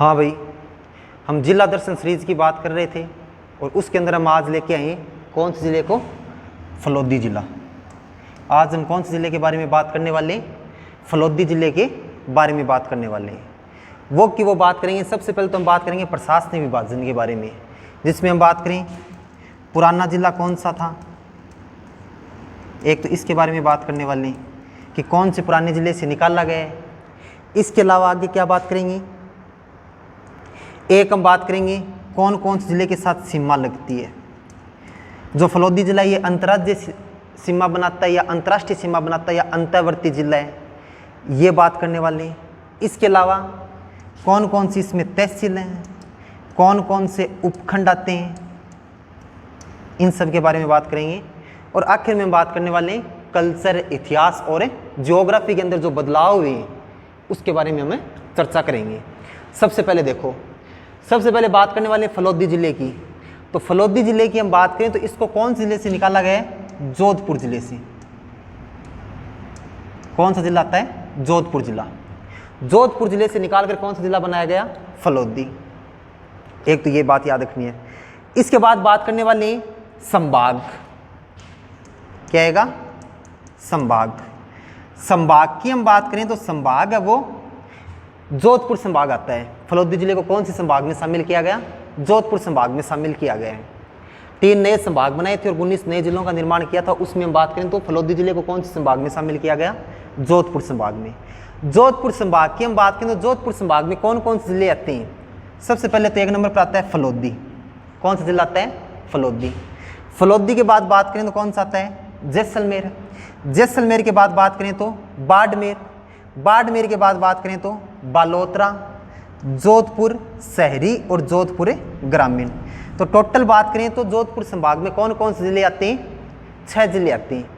हाँ भाई, हम जिला दर्शन सीरीज की बात कर रहे थे और उसके अंदर हम आज लेके आए कौन से ज़िले को? फलोदी ज़िला। आज हम कौन से ज़िले के बारे में बात करने वाले हैं? फलोदी ज़िले के बारे में बात करने वाले हैं। वो बात करेंगे। सबसे पहले तो हम बात करेंगे प्रशासनिक विभाजन के बारे में, जिसमें हम बात करें पुराना ज़िला कौन सा था, एक तो इसके बारे में बात करने वाले हैं कि कौन से पुराने ज़िले से निकाला गया है। इसके अलावा आगे क्या बात करेंगे? एक हम बात करेंगे कौन कौन से ज़िले के साथ सीमा लगती है। जो फलोदी ज़िला ये अंतर्राज्यीय सीमा बनाता है या अंतर्राष्ट्रीय सीमा बनाता है या अंतर्वर्ती ज़िला है, ये बात करने वाले हैं। इसके अलावा कौन कौन सी इसमें तहसील हैं, कौन कौन से उपखंड आते हैं, इन सब के बारे में बात करेंगे। और आखिर में हम बात करने वाले हैं कल्चर, इतिहास और ज्योग्राफी के अंदर जो बदलाव हुए हैं उसके बारे में हमें चर्चा करेंगे। सबसे पहले बात करने वाले फलोदी ज़िले की। तो फलोदी ज़िले की हम बात करें तो इसको कौन से ज़िले से निकाला गया है? जोधपुर ज़िले से। कौन सा ज़िला आता है? जोधपुर ज़िला। जोधपुर ज़िले से निकालकर कौन सा ज़िला बनाया गया? फलोदी। एक तो ये बात याद रखनी है। इसके बाद बात करने वाले संभाग। क्या आएगा? संभाग। संभाग की हम बात करें तो संभाग है वो जोधपुर संभाग आता है। फलोदी जिले को कौन से संभाग में शामिल किया गया? जोधपुर संभाग में शामिल किया गया है। 3 नए संभाग बनाए थे और 19 नए जिलों का निर्माण किया था। उसमें हम बात करें तो फलोदी जिले को कौन से संभाग में शामिल किया गया? जोधपुर संभाग में। जोधपुर संभाग की हम बात करें तो जोधपुर संभाग में कौन कौन से जिले आते हैं? सबसे पहले तो 1 नंबर पर आता है फलोदी। कौन सा जिला आता है? फलोदी। फलोदी के बाद बात करें तो कौन सा आता है? जैसलमेर। जैसलमेर के बाद बात करें तो बाड़मेर। बाड़मेर के बाद बात करें तो बालोतरा, जोधपुर शहरी और जोधपुर ग्रामीण। तो टोटल बात करें तो जोधपुर संभाग में कौन कौन से जिले आते हैं? 6 जिले आते हैं।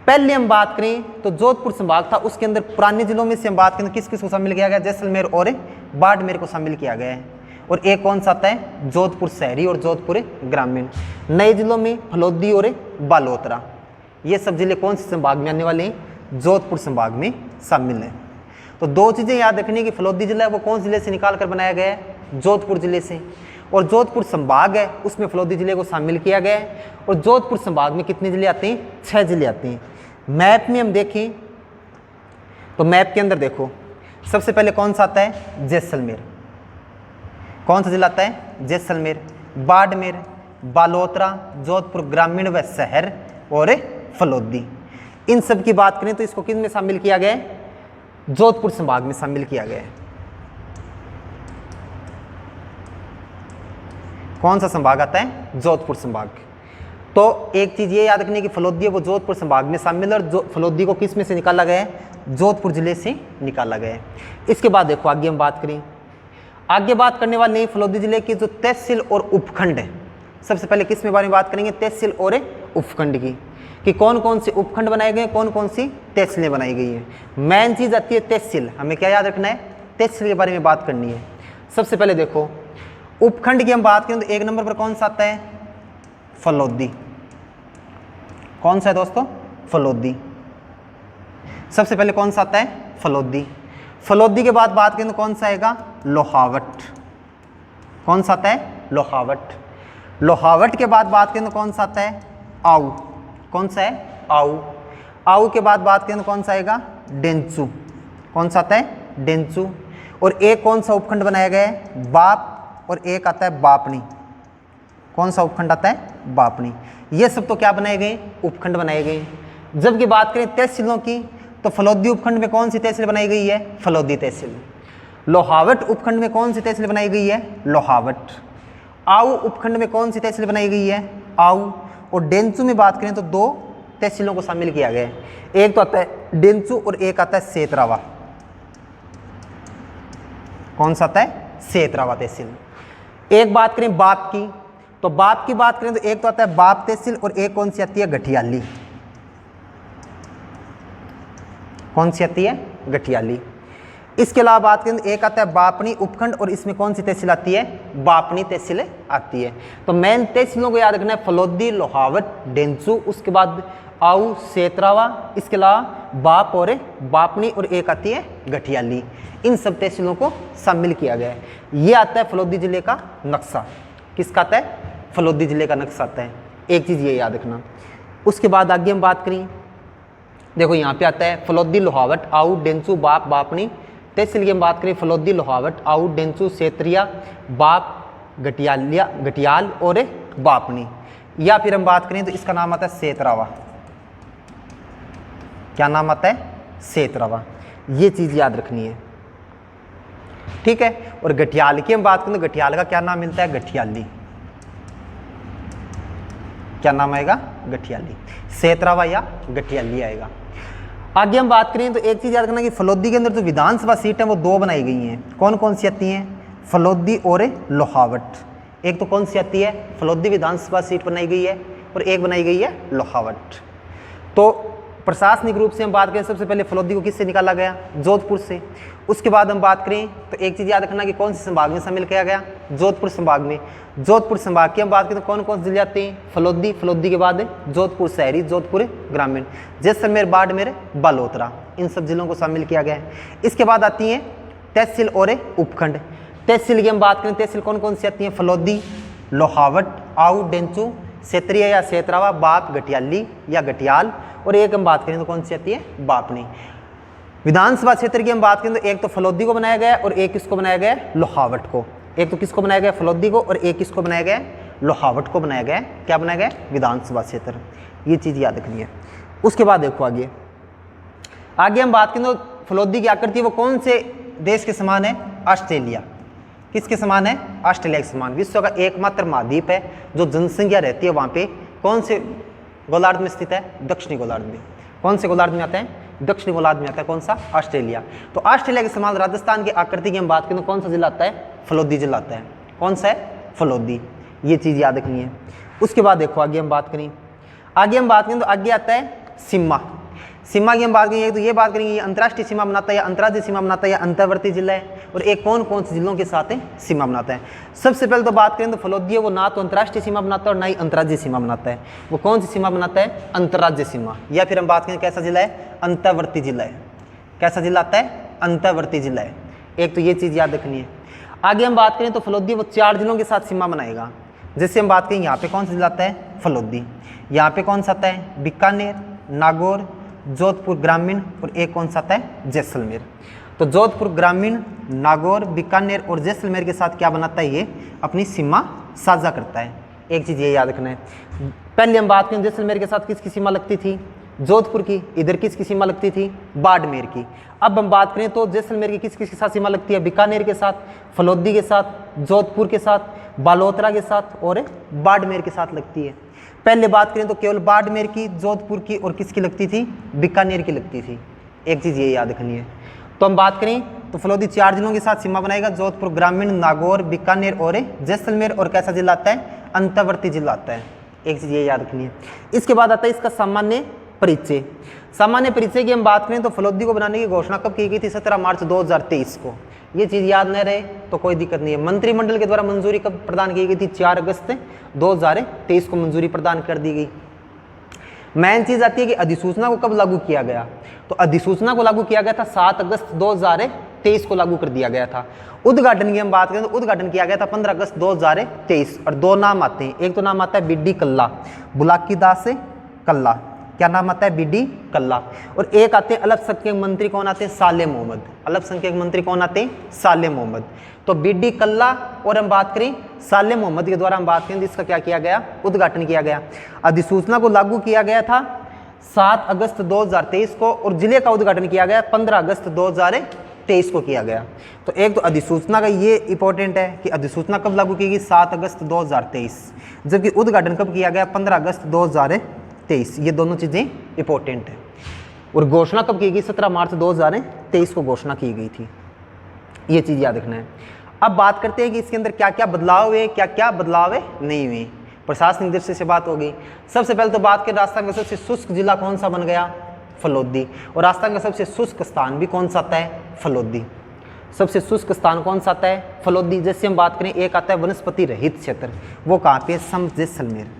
पहले हम बात करें तो जोधपुर संभाग था, उसके अंदर पुराने जिलों में से हम बात करें तो किस किस को शामिल किया गया? जैसलमेर और बाड़मेर को शामिल किया गया है। और एक कौन सा आता है? जोधपुर शहरी और जोधपुर ग्रामीण। नए जिलों में फलोदी और बालोतरा। ये सब जिले कौन से संभाग में आने वाले हैं? जोधपुर संभाग में शामिल है। तो 2 चीज़ें याद रखनी कि फलोदी जिला है वो कौन जिले से निकाल कर बनाया गया है? जोधपुर जिले से। और जोधपुर संभाग है उसमें फलोदी जिले को शामिल किया गया है। और जोधपुर संभाग में कितने जिले आते हैं? 6 जिले आते हैं। मैप में हम देखें तो मैप के अंदर देखो, सबसे पहले कौन सा आता है? जैसलमेर। कौन सा जिला आता है? जैसलमेर, बाड़मेर, बालोतरा, जोधपुर ग्रामीण व शहर और फलोदी। इन सब की बात करें तो इसको किस में शामिल किया गया है? जोधपुर संभाग में शामिल किया गया है। कौन सा संभाग आता है? जोधपुर संभाग। तो एक चीज ये याद रखनी है कि फलोदी वो जोधपुर संभाग में शामिल है और फलोदी को किस में से निकाला गया है? जोधपुर जिले से निकाला गया है। इसके बाद देखो आगे हम बात करें, आगे बात करने वाले हैं फलोदी जिले की जो तहसील और उपखंड है। सबसे पहले किस में बारे में बात करेंगे? तहसील और उपखंड की, कि कौन कौन से उपखंड बनाए गए, कौन कौन सी तहसीलें बनाई गई हैं। मेन चीज़ आती है तहसील। हमें क्या याद रखना है? तहसील के बारे में बात करनी है। सबसे पहले देखो उपखंड की हम बात करें तो 1 नंबर पर कौन सा आता है? फलोदी। कौन सा है दोस्तों? फलोदी। सबसे पहले कौन सा आता है? फलोदी। फलोदी के बाद बात करें तो कौन सा आएगा? लोहावट। कौन सा आता है? लोहावट। लोहावट के बाद बात करें तो कौन सा आता है? आऊ। कौन सा है? आऊ। आऊ के बाद बात करें तो कौन सा आएगा? डेंचू। कौन सा आता है? डेंचू। और एक कौन सा उपखंड बनाया गया है? बाप। और एक आता है बापनी। कौन सा उपखंड आता है? बापनी। ये सब तो क्या बनाए गए? उपखंड बनाए गए। जबकि बात करें तहसीलों की तो फलोदी उपखंड में कौन सी तहसील बनाई गई है? फलोदी तहसील। लोहावट उपखंड में कौन सी तहसील बनाई गई है? लोहावट। आऊ उपखंड में कौन सी तहसील बनाई गई है? आऊ। और डेंचू में बात करें तो 2 तहसीलों को शामिल किया गया है। एक तो आता है डेंचू और एक आता है सेतरावा। कौन सा आता है? सेतरावा तहसील। एक बात करें बाप की तो बाप की बात करें तो एक तो आता है बाप तहसील और एक कौन सी आती है? गठियाली। कौन सी आती है? गठियाली। इसके अलावा बात करें तो एक आता है बापनी उपखंड और इसमें कौन सी तहसील आती है? बापनी तहसील आती है। तो मेन तहसीलों को याद रखना है फलोदी, लोहावट, डेंचू, उसके बाद आऊ सेतरावा, इसके अलावा बाप और बापनी, और एक आती है गठियाली। इन सब तहसीलों को शामिल किया गया है। ये आता है फलोदी जिले का नक्शा। किसका आता है? फलोदी जिले का नक्शा आता है। एक चीज़ ये याद रखना। उसके बाद आगे हम बात करें, देखो यहाँ पे आता है फलोदी लोहावट आऊ डेंचू बाप बापनी तहसील की हम बात करें, फलोदी लोहावट आऊ डेंचू सेत्रिया बाप गटियाल और बापनी। या फिर हम बात करें तो इसका नाम आता है सेतरावा। क्या नाम आता है? सेतरावा। ये चीज़ याद रखनी है, ठीक है। और गठियाल की हम बात करें तो गठियाल का क्या नाम मिलता है? गठियाली। क्या नाम आएगा? गठियाली। सेतरावा या गठियाली आएगा। आगे हम बात करें तो एक चीज़ याद रखना कि फलोदी के अंदर जो विधानसभा सीट है वो दो बनाई गई हैं। कौन कौन सी आती हैं? फलोदी और लोहावट। एक तो कौन सी आती है? फलोदी विधानसभा सीट बनाई गई है, और एक बनाई गई है लोहावट। तो प्रशासनिक रूप से हम बात करें, सबसे पहले फलोदी को किससे निकाला गया? जोधपुर से। उसके बाद हम बात करें तो एक चीज़ याद रखना कि कौन से संभाग में शामिल किया गया? जोधपुर संभाग में। जोधपुर संभाग की हम बात करें तो कौन कौन से जिले आते हैं? फलोदी, फलोदी के बाद जोधपुर शहरी, जोधपुर ग्रामीण, जैसलमेर, बाड़मेर, बालोतरा, इन सब जिलों को शामिल किया गया है। इसके बाद आती हैं तहसील और उपखंड। तहसील की हम बात करें, तहसील कौन कौन सी आती हैं? फलोदी, लोहावट, आऊ, डेंचू, सेत्रिया या सेतरावा, बाप, गठियाली या गठियाल, और एक हम बात करें तो कौन सी आती है? बापनी। विधानसभा क्षेत्र की हम बात करें तो एक तो फलोदी को बनाया गया और एक किसको बनाया गया? लोहावट को। एक तो किसको बनाया गया? फलोदी को, और एक किसको बनाया गया? लोहावट को बनाया गया। क्या बनाया गया? विधानसभा क्षेत्र। ये चीज़ याद रखनी है। उसके बाद देखो आगे हम बात करें तो फलोदी की आकृति वो कौन से देश के समान है? ऑस्ट्रेलिया। किसके समान है? ऑस्ट्रेलिया के समान। विश्व का एकमात्र महाद्वीप है जो जनसंख्या रहती है वहाँ पे कौन से गोलार्ध में स्थित है? दक्षिणी गोलार्ध में। कौन से गोलार्ध में आता है? दक्षिणी गोलार्ध में आता है। कौन सा? ऑस्ट्रेलिया। तो ऑस्ट्रेलिया के समान राजस्थान की आकृति की हम बात करें तो कौन सा जिला आता है? फलोदी जिला आता है। कौन सा है? फलोदी। ये चीज़ याद रखनी है। उसके बाद देखो आगे हम बात करें तो आगे आता है सीमा। सीमा की हम बात करेंगे तो ये बात करेंगे ये अंतर्राष्ट्रीय सीमा बनाता है या अंतर्राज्यीय सीमा बनाता है या अंतर्वर्ती जिला है, और एक कौन कौन से जिलों के साथ है सीमा बनाता है। सबसे पहले तो बात करें तो फलोदी है वो ना तो अंतर्राष्ट्रीय सीमा बनाता है और ना ही अंतर्राज्यीय सीमा बनाता है। वो कौन सी सीमा बनाता है? अंतर्राज्यीय सीमा। या फिर हम बात करें कैसा जिला है? अंतर्वर्ती जिला है। कैसा जिला आता है? अंतर्वर्ती जिला है। एक तो ये चीज़ याद रखनी है। आगे हम बात करें तो फलोदी वो 4 जिलों के साथ सीमा बनाएगा। जैसे हम बात करें यहाँ पे कौन सा जिला आता है? फलोदी। यहाँ पे कौन सा आता है? बीकानेर, नागौर, जोधपुर ग्रामीण, और एक कौन सा आता है? जैसलमेर। तो जोधपुर ग्रामीण, नागौर, बीकानेर और जैसलमेर के साथ क्या बनाता है? ये अपनी सीमा साझा करता है। एक चीज़ ये याद रखना है। पहले हम बात करें जैसलमेर के साथ किसकी सीमा लगती थी? जोधपुर की। इधर किसकी सीमा लगती थी? बाड़मेर की। अब हम बात करें तो जैसलमेर की किस किसके साथ सीमा लगती है? बीकानेर के साथ, फलोदी के साथ, जोधपुर के साथ, बालोतरा के साथ और बाड़मेर के साथ लगती है। पहले बात करें तो केवल बाड़मेर की, जोधपुर की और किसकी लगती थी? बीकानेर की लगती थी। एक चीज़ ये याद रखनी है। तो हम बात करें तो फलोदी 4 जिलों के साथ सीमा बनाएगा। जोधपुर ग्रामीण, नागौर, बीकानेर और जैसलमेर, और कैसा जिला आता है? अंतर्वर्ती जिला आता है। एक चीज़ ये याद रखनी है। इसके बाद आता है इसका सामान्य परिचय। सामान्य परिचय की हम बात करें तो फलोदी को बनाने की घोषणा कब की गई थी? 17 मार्च 2023 को। ये चीज़ याद न रहे तो कोई दिक्कत नहीं है। मंत्रिमंडल के द्वारा मंजूरी कब प्रदान की गई थी? 4 अगस्त 2023 को मंजूरी प्रदान कर दी गई। मेन चीज़ आती है कि अधिसूचना को कब लागू किया गया? तो अधिसूचना को लागू किया गया था 7 अगस्त 2023 को लागू कर दिया गया था। उद्घाटन की हम बात करें तो उद्घाटन किया गया था 15 अगस्त 2023, और 2 नाम आते हैं। एक तो नाम आता है बीडी कल्ला, बुलाकी दास कल्ला। क्या नाम आता है? बीडी कल्ला। और एक आते हैं अल्पसंख्यक मंत्री। कौन आते हैं? साले मोहम्मद। अल्पसंख्यक मंत्री कौन आते हैं? साले मोहम्मद। तो बीडी कल्ला और हम बात करें साले मोहम्मद के द्वारा हम बात करें तो इसका क्या किया गया? उद्घाटन किया गया। अधिसूचना को लागू किया गया था 7 अगस्त 2023 को, और जिले का उद्घाटन किया गया 15 अगस्त 2023 को किया गया। तो एक तो अधिसूचना का ये इंपॉर्टेंट है कि अधिसूचना कब लागू की गई? 7 अगस्त 2023, जबकि उद्घाटन कब किया गया? 15 अगस्त 2023। ये दोनों चीज़ें इंपॉर्टेंट है। और घोषणा कब की गई? 17 मार्च 2023 को घोषणा की गई थी। ये चीज़ याद रखना है। अब बात करते हैं कि इसके अंदर क्या क्या बदलाव हुए, क्या क्या बदलाव नहीं हुए। प्रशासनिक दृष्टि से बात हो गई। सबसे पहले तो बात करें राजस्थान का सबसे शुष्क जिला कौन सा बन गया? फलोदी। और राजस्थान का सबसे शुष्क स्थान भी कौन सा आता है? फलोदी। सबसे शुष्क स्थान कौन सा आता है? फलोदी। जैसे हम बात करें एक आता है वनस्पति रहित क्षेत्र, वो कहाँ पे? सम जैसलमेर।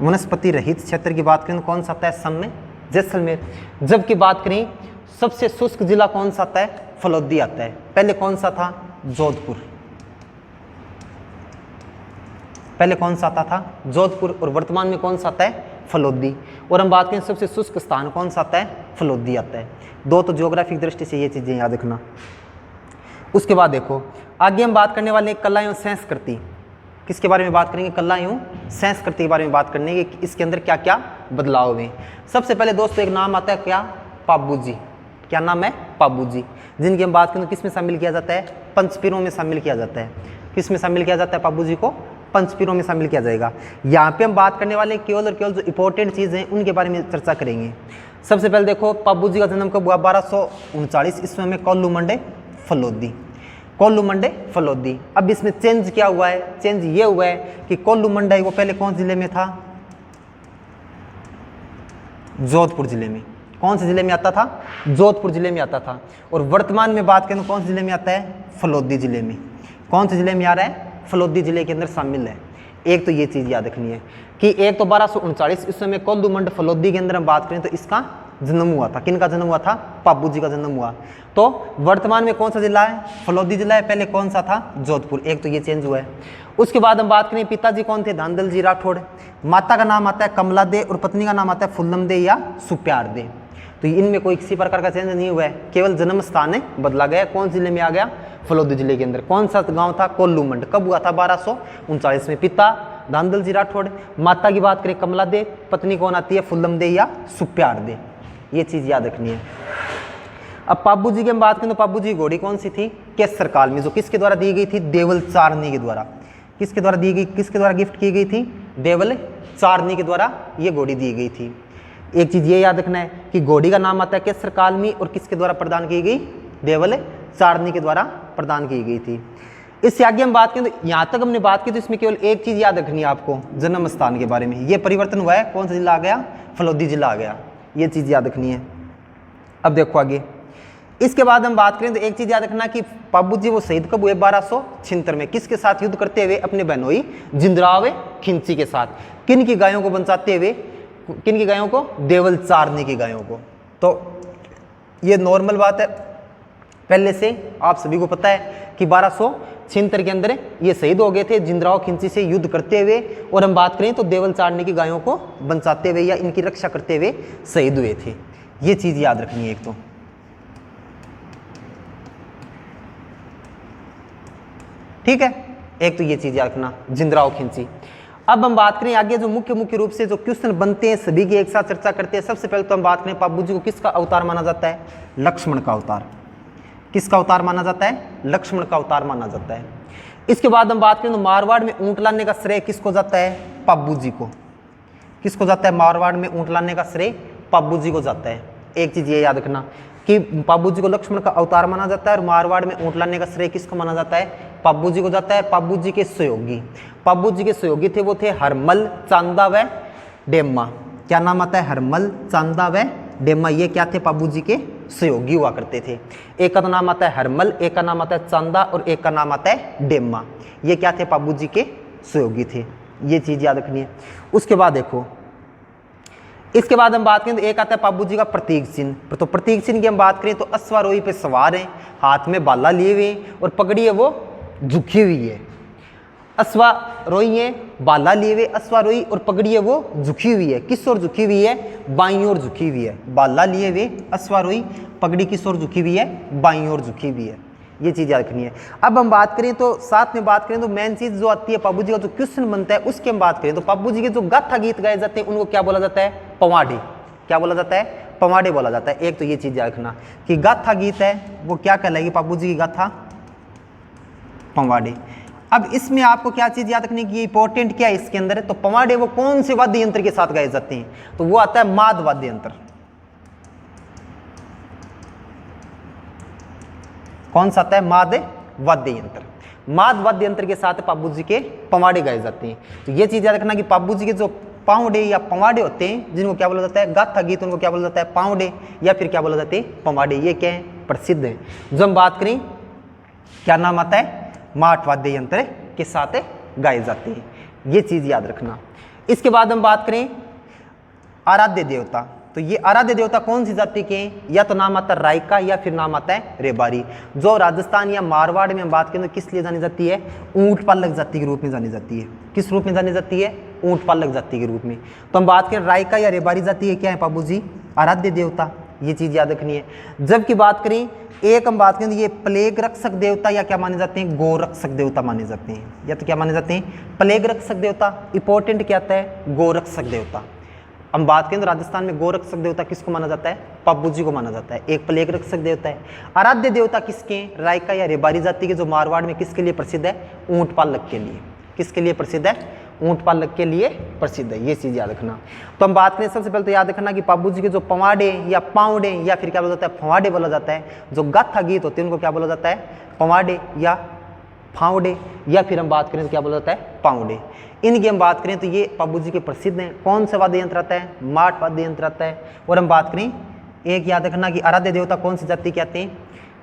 वनस्पति रहित क्षेत्र की बात करें तो कौन सा आता है सामने? जैसलमेर। जबकि बात करें सबसे शुष्क जिला कौन सा आता है? फलोदी आता है। पहले कौन सा था? जोधपुर। पहले कौन सा आता था? जोधपुर। और वर्तमान में कौन सा आता है? फलोदी। और हम बात करें सबसे शुष्क स्थान कौन सा आता है? फलोदी आता है। दो तो ज्योग्राफिक दृष्टि से ये चीजें याद रखना। उसके बाद देखो आगे हम बात करने वाले कला एवं संस्कृति। किसके बारे में बात करेंगे? कला एवं संस्कृति के बारे में बात करने की, इसके अंदर क्या क्या बदलाव हुए। सबसे पहले दोस्तों एक नाम आता है क्या? पाबू जी। क्या नाम है? पाबू जी, जिनकी हम बात करें तो किस में शामिल किया जाता है? पंचपीरों में शामिल किया जाता है। किस में शामिल किया जाता है पाबू जी को? पंचपीरों में शामिल किया जाएगा। यहाँ पे हम बात करने वाले केवल और केवल जो इंपॉर्टेंट चीज़ हैं उनके बारे में चर्चा करेंगे। सबसे पहले देखो पाबू जी का जन्म कब हुआ? 1239 ईस्वी में कोल्लू मंडे फलोदी। कोल्लू मंडे फलोदी। अब इसमें चेंज क्या हुआ है? चेंज ये हुआ है कि कोल्लू मंडे वो पहले कौन जिले में था? जोधपुर जिले में। कौन से जिले में आता था? जोधपुर जिले में आता था। और वर्तमान में बात करें तो कौन से जिले में आता है? फलोदी जिले में। कौन से जिले में आ रहा है? फलोदी जिले के अंदर शामिल है। एक तो ये चीज याद रखनी है कि एक तो 1239 ईस्वी में कोल्लू मंड फलोदी के अंदर हम बात करें तो इसका जन्म हुआ था। किन का जन्म हुआ था? पाबू जी का जन्म हुआ। तो वर्तमान में कौन सा जिला है? फलोदी जिला है। पहले कौन सा था? जोधपुर। एक तो ये चेंज हुआ है। उसके बाद हम बात करें पिताजी कौन थे? धांधल जी राठौड़। माता का नाम आता है कमला दे और पत्नी का नाम आता है फुल्लम दे या सुप्यार दे। तो इनमें कोई किसी प्रकार का चेंज नहीं हुआ है, केवल जन्म स्थान बदला गया। कौन जिले में आ गया? फलोदी जिले के अंदर। कौन सा गांव था? कोल्लू मंड। कब हुआ था? 1239 में। पिता धांधल जी राठौड़। माता की बात करें कमला दे, पत्नी कौन आती है? फुल्लम दे या सुप्यार दे। ये चीज याद रखनी है। अब पाबू जी की हम बात करें तो पाबू जी की घोड़ी कौन सी थी? केसर काल में, जो किसके द्वारा दी गई थी? देवल चारनी के द्वारा। किसके द्वारा दी गई? किसके द्वारा गिफ्ट की गई थी? देवल चारनी के द्वारा ये घोड़ी दी गई थी। एक चीज ये याद रखना है कि घोड़ी का नाम आता है केसर काल में और किसके द्वारा प्रदान की गई? देवल चारनी के द्वारा प्रदान की गई थी। इससे आगे हम बात करें तो यहाँ तक हमने बात की तो इसमें केवल एक चीज याद रखनी है आपको, जन्म स्थान के बारे में। ये परिवर्तन हुआ है। कौन सा जिला आ गया? फलोदी जिला आ गया। ये चीज याद रखनी है। अब देखो आगे इसके बाद हम बात करें तो एक चीज याद रखना कि पाबू जी वो शहीद कब हुए? 1276 में। किसके साथ युद्ध करते हुए? अपने बहनोई जिंदराव खिंची के साथ। किन की गायों को बचाते हुए? किन की गायों को? देवल चारनी की गायों को। तो ये नॉर्मल बात है, पहले से आप सभी को पता है कि 1276 के अंदर ये शहीद हो गए थे जिंदराव खिंची से युद्ध करते हुए। और हम बात करें तो देवल चारनी की गायों को बचाते हुए या इनकी रक्षा करते हुए शहीद हुए थे। ये चीज याद रखनी है एक तो। ठीक है, एक तो ये चीज याद रखना जिंदराव खिंची। अब हम बात करें आगे जो मुख्य रूप से जो क्वेश्चन बनते हैं सभी की एक साथ चर्चा करते हैं। सबसे पहले तो हम बात करें पाबू जी को किसका अवतार माना जाता है? लक्ष्मण का अवतार। किसका अवतार माना जाता है? लक्ष्मण का अवतार माना जाता है। इसके बाद हम बात करें तो मारवाड़ में ऊंट लाने का श्रेय किसको जाता है? पाबू जी को। किसको जाता है? मारवाड़ में ऊंट लाने का श्रेय पाबू जी को जाता है। एक चीज ये याद रखना कि पाबू जी को लक्ष्मण का अवतार माना जाता है और मारवाड़ में ऊंट लाने का श्रेय किसको माना जाता है? पाबू जी को जाता है। पाबू जी के सहयोगी, पाबू जी के सहयोगी थे वो थे हरमल, चांदा व डेम्मा। क्या नाम आता है? हरमल, चांदा व डेम्मा। ये क्या थे? पाबू जी के सहयोगी हुआ करते थे। एक का तो नाम आता है हरमल, एक का नाम आता है चांदा और एक का नाम आता है डेम्मा। ये क्या थे? पाबू जी के सहयोगी थे। ये चीज याद रखनी है। उसके बाद देखो इसके बाद हम बात करें तो एक आता है पाबू जी का प्रतीक चिन्ह। तो प्रतीक चिन्ह की हम बात करें तो अश्वारोही पे सवार हैं, हाथ में बाला लिए हुए और पगड़ी है वो झुकी हुई है। अश्वारोही है, बाला लिए हुए अश्वारोही और पगड़ी है वो झुकी हुई है। किस ओर झुकी हुई है? बाईं ओर झुकी हुई है। बाला लिए हुए अश्वारोही, पगड़ी किस ओर झुकी हुई है? बाईं ओर झुकी हुई है। ये चीज याद रखनी है। अब हम बात करें तो साथ में बात करें तो मेन चीज जो आती है पाबू जी का जो क्वेश्चन बनता है उसकी हम बात करें तो पाबू जी के जो गाथा गीत गाए जाते हैं उनको क्या बोला जाता है? पवाड़े। क्या बोला जाता है? पवाड़े बोला जाता है। एक तो ये चीज याद रखना कि गाथा गीत है वो क्या कहलाएगी? पाबू जी की गाथा पवाड़े। अब इसमें आपको क्या चीज याद रखनी की इंपॉर्टेंट क्या है इसके अंदर? तो पवाड़े वो कौन से वाद्य यंत्र के साथ गाए जाते हैं? तो वो आता है माद वाद्य यंत्र। कौन सा आता है? माद वाद्य यंत्र। माद वाद्य यंत्र के साथ पाबू जी के पवाड़े गाए जाते हैं। तो ये चीज याद रखना कि पाबू जी के जो पावड़े या पवाड़े होते हैं जिनको क्या बोला जाता है? गाथा गीत, उनको क्या बोला जाता है? पावड़े या फिर क्या बोला जाते हैं? पवाड़े। ये क्या है? प्रसिद्ध है। जो हम बात करें क्या नाम आता है? माठ वाद्य यंत्र के साथ गाए जाते हैं। ये चीज याद रखना। इसके बाद हम बात करें आराध्य देवता, तो ये आराध्य देवता कौन सी जाति के हैं? या तो नाम आता है रायका या फिर नाम आता है रेबारी। जो राजस्थान या मारवाड़ में हम बात करें तो किस लिए जानी जाती है? ऊंट पालक जाति के रूप में जानी जाती है। किस रूप में जानी जाती है? ऊंट पालक जाति के रूप में। तो हम बात करें रायका या रेबारी जाति है क्या है बाबू जी? आराध्य देवता, ये चीज याद रखनी है। जबकि बात करें एक हम बात करें तो ये प्लेग रक्षक देवता या क्या माने जाते हैं? गोरक्षक देवता माने जाते हैं। या तो क्या माने जाते हैं? प्लेग रक्षक देवता। इंपॉर्टेंट क्या आता है? गोरक्षक देवता। हम बात करें तो राजस्थान में गोरक्षक देवता किसको माना जाता है? पप्पू जी को माना जाता है। एक प्लेग रक्षक देवता है। आराध्य देवता किसके? रायका या रेबारी जाति के, जो मारवाड़ में किसके लिए प्रसिद्ध है? ऊंट पालक के लिए। किसके लिए प्रसिद्ध है? ऊंट पालक के लिए प्रसिद्ध है। ये चीज याद रखना। तो हम बात करें सबसे पहले तो याद रखना कि पप्पू जी के जो पवाड़े या पावड़े या फिर क्या बोला जाता है? फवाड़े बोला जाता है। जो गाथा गीत होते हैं उनको क्या बोला जाता है? पवाड़े या फावड़े, या फिर हम बात करें तो क्या बोला जाता है? पावड़े। इनकी हम बात करें तो ये पप्पू जी के प्रसिद्ध हैं। कौन सा वाद्य यंत्र आता है? माठ वाद्य यंत्र आता है। और हम बात करें एक याद रखना कि आराध्य देवता कौन सी जाति के आते हैं?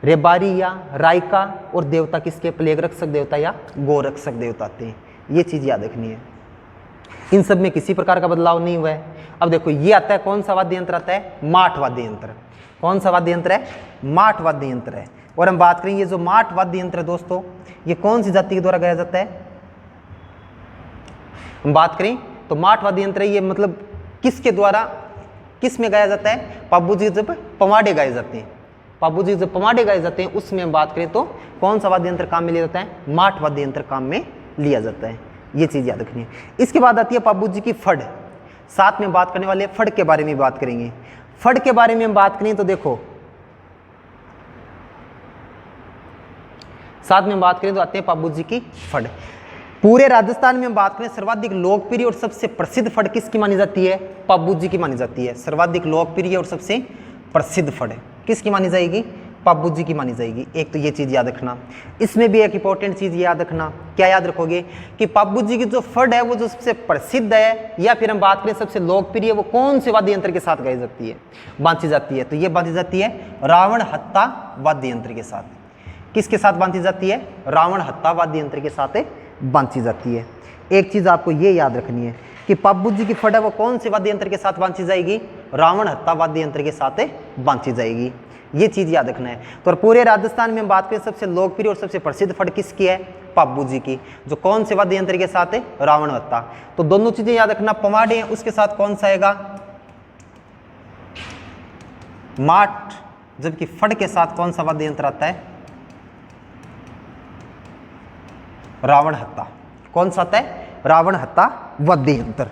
रेबारी या रायका। और देवता किसके? प्लेग रक्षक देवता या गोरक्षक देवता आते हैं। ये चीज याद रखनी है। इन सब में किसी प्रकार का बदलाव नहीं हुआ है। अब देखो ये आता है, कौन सा वाद्य यंत्र आता है? माठ वाद्य यंत्र। कौन सा वाद्य यंत्र है? माठ वाद्य यंत्र है। और हम बात करें ये जो माठ वाद्य यंत्र है दोस्तों, ये कौन सी जाति के द्वारा गाया जाता है? हम बात करें तो माठ वाद्य यंत्र ये मतलब किसके द्वारा, किस में गाया जाता है? पप्पू जी जब पवाड़े गाए जाते हैं, पप्पू जी जब पवाड़े गाए जाते हैं उसमें हम बात करें तो कौन सा वाद्य यंत्र काम में लिया जाता है? माठ वाद्य यंत्र काम में लिया जाता है। ये चीज याद रखनी है। इसके बाद आती है पप्पू जी की फड़। साथ में बात करने वाले फड़ के बारे में बात करेंगे। फड़ के बारे में हम बात करें तो देखो, साथ में बात करें तो आते हैं पप्पू जी की फड़। पूरे राजस्थान में हम बात करें सर्वाधिक लोकप्रिय और सबसे प्रसिद्ध फड़ किसकी मानी जाती है? पप्पू जी की मानी जाती है। सर्वाधिक लोकप्रिय और सबसे प्रसिद्ध फड़ किसकी मानी जाएगी? पप्पू जी की मानी जाएगी। एक तो ये चीज याद रखना। इसमें भी एक इंपॉर्टेंट चीज याद रखना। क्या याद रखोगे? कि पप्पू जी की जो फड़ है वो जो सबसे प्रसिद्ध है या फिर हम बात करें सबसे लोकप्रिय, वो कौन से वाद्य यंत्र के साथ गाई जाती है, बांधी जाती है? तो ये बांधी जाती है रावण हत्ता वाद्य यंत्र के साथ। किसके साथ बांधी जाती है? रावण हत्ता वाद्य यंत्र के साथ बांधी जाती है। एक चीज आपको ये याद रखनी है कि पप्पू जी की फड़ है वो कौन से वाद्य यंत्र के साथ बांधी जाएगी? रावण हत्ता वाद्य यंत्र के साथ बांधी जाएगी। ये चीज याद रखना है। तो पूरे राजस्थान में हम बात करें सबसे लोकप्रिय और सबसे प्रसिद्ध फड़ किसकी है? पप्पू जी की। जो कौन से वाद्य यंत्र के साथ है? रावण हत्ता। तो दोनों चीजें याद रखना। पवाड़े हैं उसके साथ कौन सा आएगा? माठ। जबकि फड़ के साथ कौन सा वाद्य यंत्र आता है? रावण हत्ता। कौन सा आता है? रावण हत्ता वाद्य यंत्र।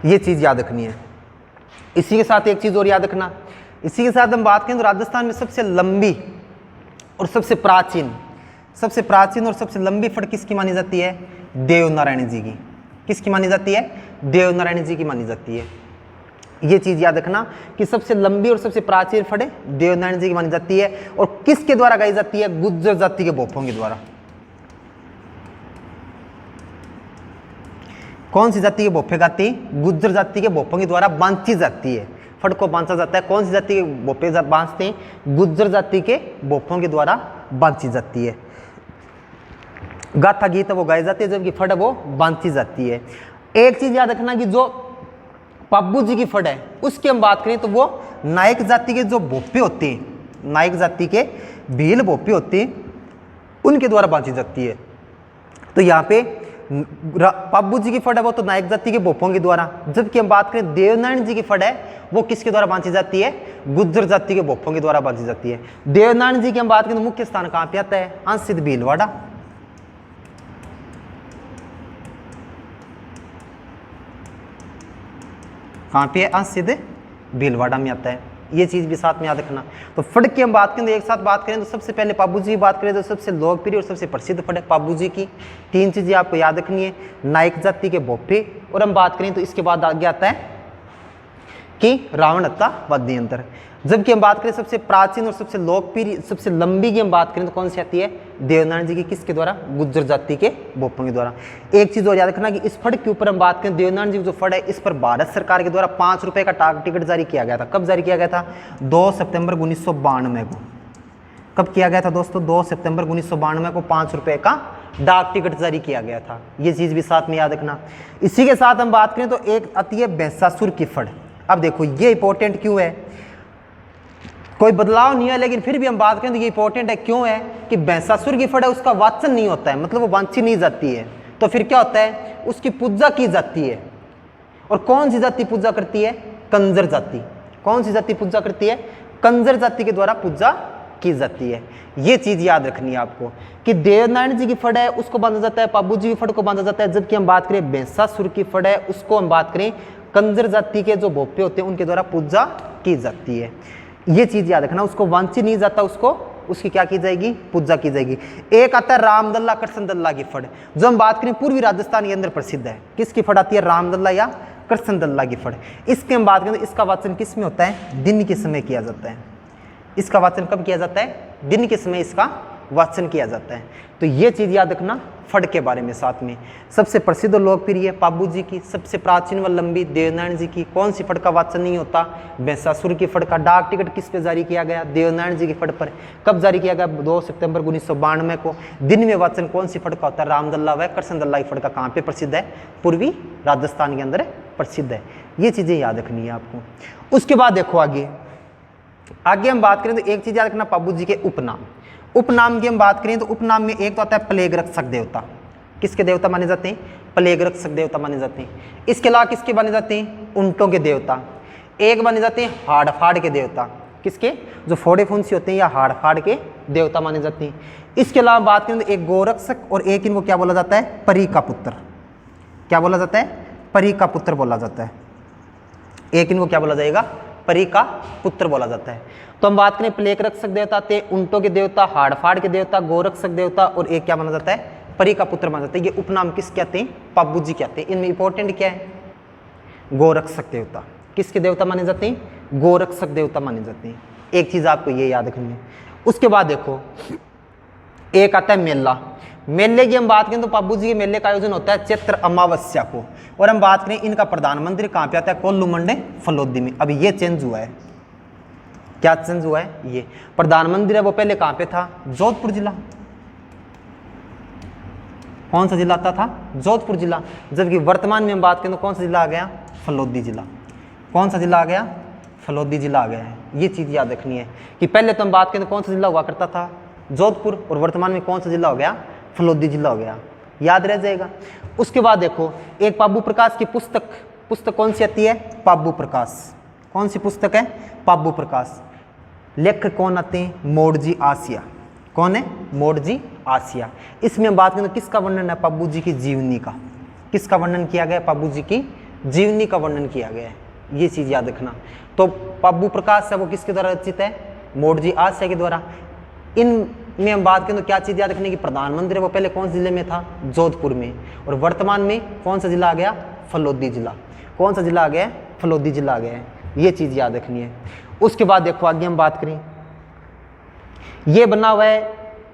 ये चीज याद रखनी है। इसी के साथ एक चीज और याद रखना। इसी के साथ हम बात करें तो राजस्थान में सबसे लंबी और सबसे प्राचीन और सबसे लंबी फड़ किसकी मानी जाती है? देवनारायण जी की। किसकी मानी जाती है? देवनारायण जी की मानी जाती है। ये चीज याद रखना कि सबसे लंबी और सबसे प्राचीन फड़ देवनारायण जी की मानी जाती है। और किसके द्वारा गाई जाती है? गुज्जर जाति के भोपों के द्वारा। कौन सी जाति के भोपे गाती? गुज्जर जाति के भोपों के द्वारा बांधी जाती है। फड़ को बांधा जाता है। कौन सी जाति के भोपे बांधते हैं? गुज्जर जाति के भोपों के द्वारा बांधी जाती है। गाथा गीत वो गाई जाती है, जबकि फड़ वो बांधी जाती है। एक चीज याद रखना कि जो पप्पू जी की फड़ है उसकी हम बात करें तो वो नायक जाति के जो भोपे होते हैं, नायक जाति के भील भोपे होते हैं, उनके द्वारा बांधी जाती है। तो यहाँ पे पप्पू जी की फड़ है वो तो नायक जाति के भोपों के द्वारा, जबकि हम बात करें देवनारायण जी की फड़ है वो किसके द्वारा बांधी जाती है? गुज्जर जाति के भोपों के द्वारा बांधी जाती है। देवनारायण जी की हम बात करें तो मुख्य स्थान कहाँ पे आता है? अंसित भीलवाड़ा। कहाँ पे है? अंसित भीलवाड़ा में आता है। ये चीज भी साथ में याद रखना। तो फड़ की हम बात करें तो एक साथ बात करें तो सबसे पहले पप्पू जी की बात करें तो सबसे लोकप्रिय और सबसे प्रसिद्ध फड़ है पप्पू जी की। तीन चीजें आपको याद रखनी है। नायक जाति के भोपे, और हम बात करें तो इसके बाद आगे आता है कि रावण हत्या वाद्य यंत्र। जबकि हम बात करें सबसे प्राचीन और सबसे लोकप्रिय, सबसे लंबी की हम बात करें तो कौन सी आती है? देवनारायण जी की। किसके द्वारा? गुर्जर जाति के भोपों के द्वारा। एक चीज और याद रखना कि इस फंड के ऊपर हम बात करें, देवनारायण जी जो फंड है इस पर भारत सरकार के द्वारा 5 रुपए का डाक टिकट जारी किया गया था। कब जारी किया गया था? 2 सितंबर 1992 को। कब किया गया था दोस्तों? 2 सितंबर 1992 को 5 रुपए का डाक टिकट जारी किया गया था। ये चीज भी साथ में याद रखना। इसी के साथ हम बात करें तो एक आती है भैंसासुर की फंड। अब देखो ये इंपॉर्टेंट क्यों है? कोई बदलाव नहीं है लेकिन फिर भी हम बात करें तो ये इंपॉर्टेंट है। क्यों है? कि भैंसासुर की फंड है उसका वाचन नहीं होता है, मतलब वो वांछी नहीं जाती है, तो फिर क्या होता है? उसकी पूजा की जाती है। और कौन सी जाति पूजा करती है? कंजर जाति। कौन सी जाति पूजा करती है? कंजर जाति के द्वारा पूजा की जाती है। ये चीज याद रखनी है आपको कि देवनारायण जी की फंड है उसको बांधा जाता है, पाबू जी की फंड को बांधा जाता है। जबकि हम बात करें भैंसासुर की फंड है उसको हम बात करें कंजर जाति के जो भोपे होते हैं उनके द्वारा पूजा की जाती है। ये चीज याद रखना, उसको वांछी नहीं जाता, उसको उसकी क्या की जाएगी? पूजा की जाएगी। एक आता है रामदल्ला कृष्णदल्ला की फंड, जो हम बात करें पूर्वी राजस्थान के अंदर प्रसिद्ध है। किसकी फंड आती है? रामदल्ला या कृष्णदल्ला की फंड। इसकी हम बात करें तो इसका वाचन किस में होता है? दिन के समय किया जाता है। इसका वाचन कब किया जाता है? दिन के समय इसका वाचन किया जाता है। तो ये चीज याद रखना फंड के बारे में। साथ में सबसे प्रसिद्ध और लोकप्रिय पाबू जी की, सबसे प्राचीन व लंबी देवनारायण जी की। कौन सी फंड का वाचन नहीं होता? भैंसासुर की फंड का डाक टिकट किस पे जारी किया गया? देवनारायण जी की फंड पर। कब जारी किया गया? 2 सितंबर 1992 को। दिन में वाचन कौन सी फंड का होता है? रामदल्ला व कृष्णदल्ला की फंड का। कहाँ पे प्रसिद्ध है? पूर्वी राजस्थान के अंदर प्रसिद्ध है। ये चीजें याद रखनी है आपको। उसके बाद देखो आगे हम बात करें तो एक चीज याद रखना, पाबू जी के उपनाम। उपनाम की हम बात करें तो उपनाम में एक तो आता है प्लेग रक्षक देवता। किसके देवता माने जाते हैं? प्लेग रक्षक देवता माने जाते हैं। इसके अलावा किसके माने जाते हैं? ऊंटों के देवता। एक माने जाते हैं हाड़ फाड़ के देवता। किसके? जो फोड़े फुंसी होते हैं या हाड़ फाड़ के देवता माने जाते हैं। इसके अलावा बात करें तो एक गोरक्षक और एक इनको क्या बोला जाता है? परी का पुत्र। क्या बोला जाता है? परी का पुत्र बोला जाता है। एक इनको क्या बोला जाएगा? परी का पुत्र बोला जाता है। तो हम बात करें प्लेग रक्षक देवता थे, ऊंटों के देवता, हाड़ फाड़ के देवता, गोरक्षक देवता और एक क्या माना जाता है? परी का पुत्र माना जाता है। ये उपनाम किस कहते हैं? पाबू जी कहते हैं। इनमें इंपॉर्टेंट क्या है? गोरक्षक देवता। किसके देवता माने जाते हैं? गोरक्षक देवता माने जाते हैं। एक चीज आपको ये याद रखनी है। उसके बाद देखो एक आता है मेला। मेले की हम बात करें तो पाबू जी के मेले का आयोजन होता है चैत्र अमावस्या को। और हम बात करें इनका प्रधानमंत्री कहाँ पे आता है? कोल्लू मंडे फलोदी में। अभी ये चेंज हुआ है। क्या चेंज हुआ है? ये प्रधानमंत्री है वो पहले कहाँ पे था? जोधपुर जिला। कौन सा जिला आता था? जोधपुर जिला। जबकि वर्तमान में हम बात करें तो कौन सा जिला आ गया? फलोदी जिला। कौन सा जिला आ गया? फलोदी जिला आ गया है। ये चीज याद रखनी है कि पहले तो हम बात करें तो कौन सा जिला हुआ करता था? जोधपुर। और वर्तमान में कौन सा जिला हो गया? फलोदी जिला हो गया। याद रह जाएगा। उसके बाद देखो एक पाबू प्रकाश की पुस्तक कौन सी आती है? पाबू प्रकाश। कौन सी पुस्तक है? पाबू प्रकाश। लेखक कौन आते हैं? मोड़जी आसिया। कौन है? मोड़जी आसिया। इसमें हम बात करें तो किसका वर्णन है? पाबू जी की जीवनी का। किसका वर्णन किया गया? पाबू जी की जीवनी का वर्णन किया गया है। ये चीज याद रखना। तो पाबू प्रकाश है वो किसके द्वारा रचित है? मोड़जी आसिया के द्वारा। इन में हम बात करें तो क्या चीज याद रखने की? प्रधानमंत्री वो पहले कौन से जिले में था? जोधपुर में। और वर्तमान में कौन सा जिला आ गया? फलोदी जिला। कौन सा जिला आ गया? फलोदी जिला आ गया है। ये चीज याद रखनी है। उसके बाद देखो आगे हम बात करें, ये बना हुआ है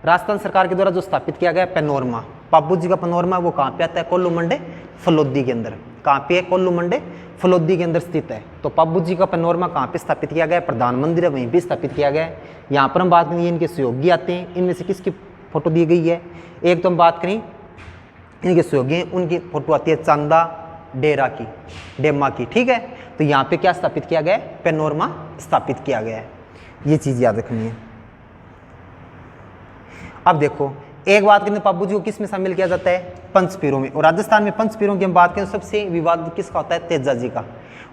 राजस्थान सरकार के द्वारा जो स्थापित किया गया पैनोरमा। पाबू जी का पैनोरमा वो कहाँ पे आता है? कोल्लू मंडे फलोदी के अंदर। कहाँ पे है? कोल्लू मंडे फलोदी के अंदर स्थित है। तो पाबू जी का पैनोरमा कहाँ पे स्थापित किया गया? प्रधान मंदिर है वहीं भी स्थापित किया गया है। यहाँ पर हम बात करें इनके सहयोगी आते हैं। इनमें से किसकी फोटो दी गई है? एक तो हम बात करें इनके सहयोगी हैं, उनकी फोटो आती है चांदा डेमा की। ठीक है। तो यहाँ पे क्या स्थापित किया गया है? पैनोरमा स्थापित किया गया है। ये चीज याद रखनी है। अब देखो एक बात करें पाबू जी को किस में शामिल किया जाता है? पंचपीरों में। और राजस्थान में पंचपीरों की हम बात करें सबसे विवाद किसका होता है? तेजा जी का।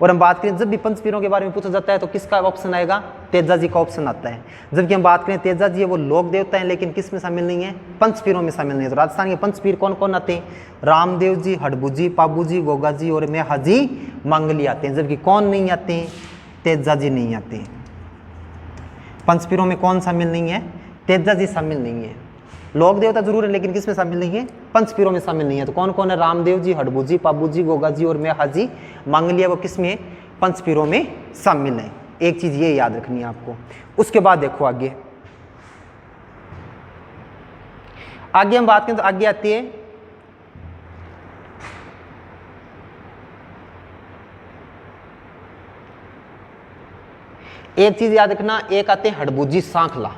और हम बात करें जब भी पंचपीरों के बारे में पूछा जाता है तो किसका ऑप्शन आएगा? तेजा जी का ऑप्शन आता है। जबकि हम बात करें तेजा जी है वो लोक देवता है लेकिन किस में शामिल नहीं है? पंचपीरों में शामिल नहीं है। तो राजस्थान के पंचपीर कौन कौन आते हैं? रामदेव जी, हडबू जी, पाबू जी, गोगा जी और मैं हाजी मंगली आते हैं। जबकि कौन नहीं आते हैं? तेजा जी नहीं आते हैं। पंचपीरों में कौन शामिल नहीं है? तेजा जी शामिल नहीं है। लोक देवता जरूर है लेकिन किस में शामिल नहीं है? पंचपीरों में शामिल नहीं है। तो कौन कौन है? रामदेव जी, हडबू जी, पाबू जी, गोगा जी और मैं हाजी मंगलिया वो किस में है? पंचपीरों में शामिल हैं। एक चीज ये याद रखनी है आपको। उसके बाद देखो आगे हम बात करें तो आगे आती है एक चीज याद रखना, एक आते हैं हड़बूजी सांखला।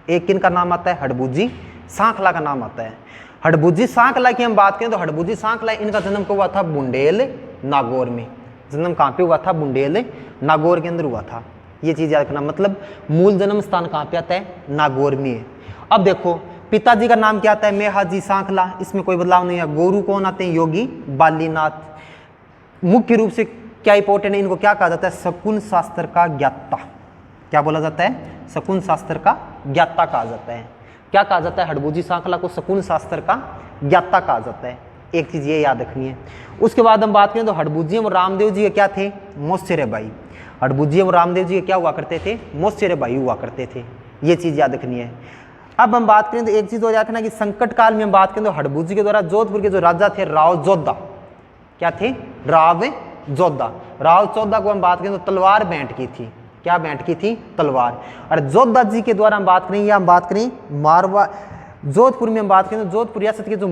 एक किन का नाम आता है? हड़बूजी सांखला का नाम आता है। हड़बूजी सांखला की हम बात करें तो हड़बूजी सांखला इनका जन्म कब हुआ था? बुंडेल नागौर में। जन्म कहाँ पे हुआ था? बुंडेल नागौर के अंदर हुआ था। ये चीज याद रखना, मतलब मूल जन्म स्थान कहाँ पे आता है? नागौर में है। अब देखो पिताजी का नाम क्या आता है? मेहाजी सांखला, इसमें कोई बदलाव नहीं है। गुरु कौन आते हैं? योगी बालीनाथ। मुख्य रूप से क्या इंपॉर्टेंट है, इनको क्या कहा जाता है? शकुन शास्त्र का ज्ञाता। क्या बोला जाता है? शकुन शास्त्र का ज्ञाता कहा जाता है। क्या कहा जाता है? हड़बूजी सांखला को शकुन शास्त्र का ज्ञाता कहा जाता है। एक चीज ये याद रखनी है। उसके बाद हम बात करें तो हड़बूजी और रामदेव जी के क्या थे? मौसेरे भाई। हड़बूजी और रामदेव जी के क्या हुआ करते थे? मौसेरे भाई हुआ करते थे। ये चीज याद रखनी है। अब हम बात करें तो एक चीज हो जाती है ना कि संकट काल में हम बात करें तो हड़बूजी के द्वारा जोधपुर के जो राजा थे राव जोधा, क्या थे? राव जोधा। राव जोधा को हम बात करें तो तलवार भेंट की थी। क्या भेंट की थी? तलवार। और जोधा जी के द्वारा हम बात करें या हम बात करें मारवा जोधपुर में हम बात करें तो जोधपुर रियासत के जो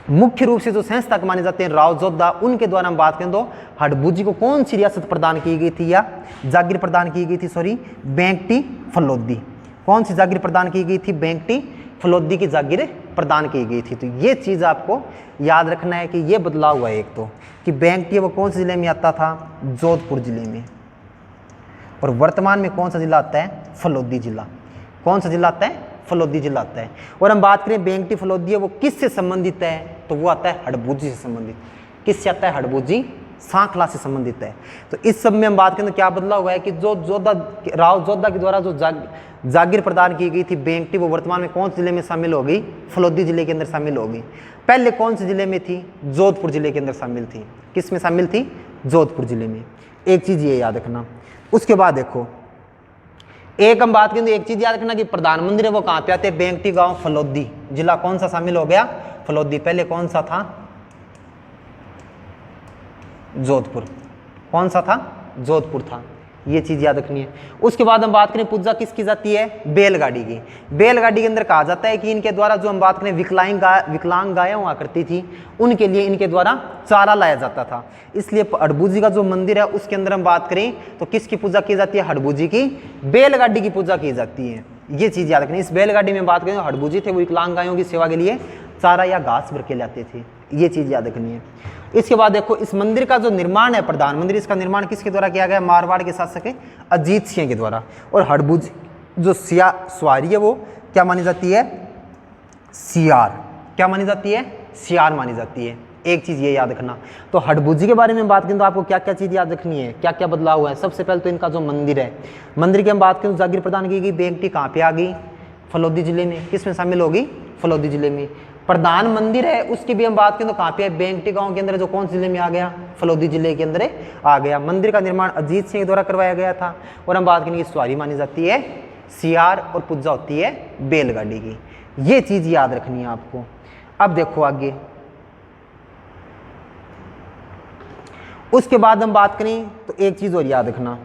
मुख्य रूप से जो संस्थापक माने जाते हैं राव जोधा, उनके द्वारा हम बात करें तो हड़बूजी को कौन सी रियासत प्रदान की गई थी या जागीर प्रदान की गई थी? सॉरी, बेंगटी फलोदी। कौन सी जागीर प्रदान की गई थी? बेंगटी फलोदी की जागीर प्रदान की गई थी। तो ये चीज आपको याद रखना है कि ये बदलाव हुआ है एक तो कि बेंगटी वो कौन से जिले में आता था? जोधपुर जिले में। और वर्तमान में कौन सा जिला आता है? फलोदी जिला। कौन सा जिला आता है? फलोदी जिला आता है। और हम बात करें बेंगटी फलोदी है वो किससे संबंधित है? तो वो आता है हड़बूजी से संबंधित। किससे आता है? हड़बूजी सांखला से संबंधित है। तो इस सब में हम बात करें तो क्या बदलाव हुआ है कि जो राव जोधा के द्वारा जो जागीर प्रदान की गई थी बेंगटी, वो वर्तमान में कौन से जिले में शामिल हो गई? फलोदी जिले के अंदर शामिल हो गई। पहले कौन से जिले में थी? जोधपुर जिले के अंदर शामिल थी। किस में शामिल थी? जोधपुर जिले में। एक चीज ये याद रखना। उसके बाद देखो एक हम बात करें तो एक चीज याद रखना कि प्रधान मंदिर है वो कहाँ पे आते हैं? बेंगटी गांव फलोदी जिला। कौन सा शामिल हो गया? फलोदी। पहले कौन सा था? जोधपुर। कौन सा था? जोधपुर था। ये चीज याद रखनी है। उसके बाद हम बात करें पूजा किसकी जाती है? बैलगाड़ी की। बैलगाड़ी के अंदर कहा जाता है कि इनके द्वारा जो हम बात करें विकलांग गायें हुआ करती थी, उनके लिए इनके द्वारा चारा लाया जाता था। इसलिए हड़बूजी का जो मंदिर है उसके अंदर हम बात करें तो किसकी पूजा की जाती है? हड़बूजी की बैलगाड़ी की पूजा की जाती है। ये चीज याद रखनी है। इस बैलगाड़ी में बात करें तो हड़बूजी थे वो विकलांग गायों की सेवा के लिए चारा या घास भर के लाते थे। ये चीज याद रखनी है। इसके बाद देखो इस मंदिर का जो निर्माण है प्रधान मंदिर, इसका निर्माण किसके द्वारा किया गया? मारवाड़ के शासक अजीत सिंह के द्वारा। और हड़बूजी जो सवारी है वो क्या मानी जाती है? सियार। क्या मानी जाती है? सियार मानी जाती है। एक चीज ये याद रखना। तो हड़बूजी के बारे में बात करें तो आपको क्या क्या चीज याद रखनी है, क्या क्या बदलाव हुआ है? सबसे पहले तो इनका जो मंदिर है, मंदिर की हम बात करें तो जागीर प्रदान की गई। बेंगटी कहाँ पे आ गई? फलोदी जिले में। किस में शामिल होगी? फलोदी जिले में। प्रधान मंदिर है उसकी भी हम बात करें तो कहाँ पे है? बेंगटी गांव के अंदर, जो कौन से जिले में आ गया? फलोदी जिले के अंदर आ गया। मंदिर का निर्माण अजीत सिंह द्वारा करवाया गया था। और हम बात करेंगे सवारी मानी जाती है सियार और पूजा होती है बैलगाड़ी की। ये चीज याद रखनी है आपको। अब देखो आगे उसके बाद हम बात करें तो एक चीज और याद रखना।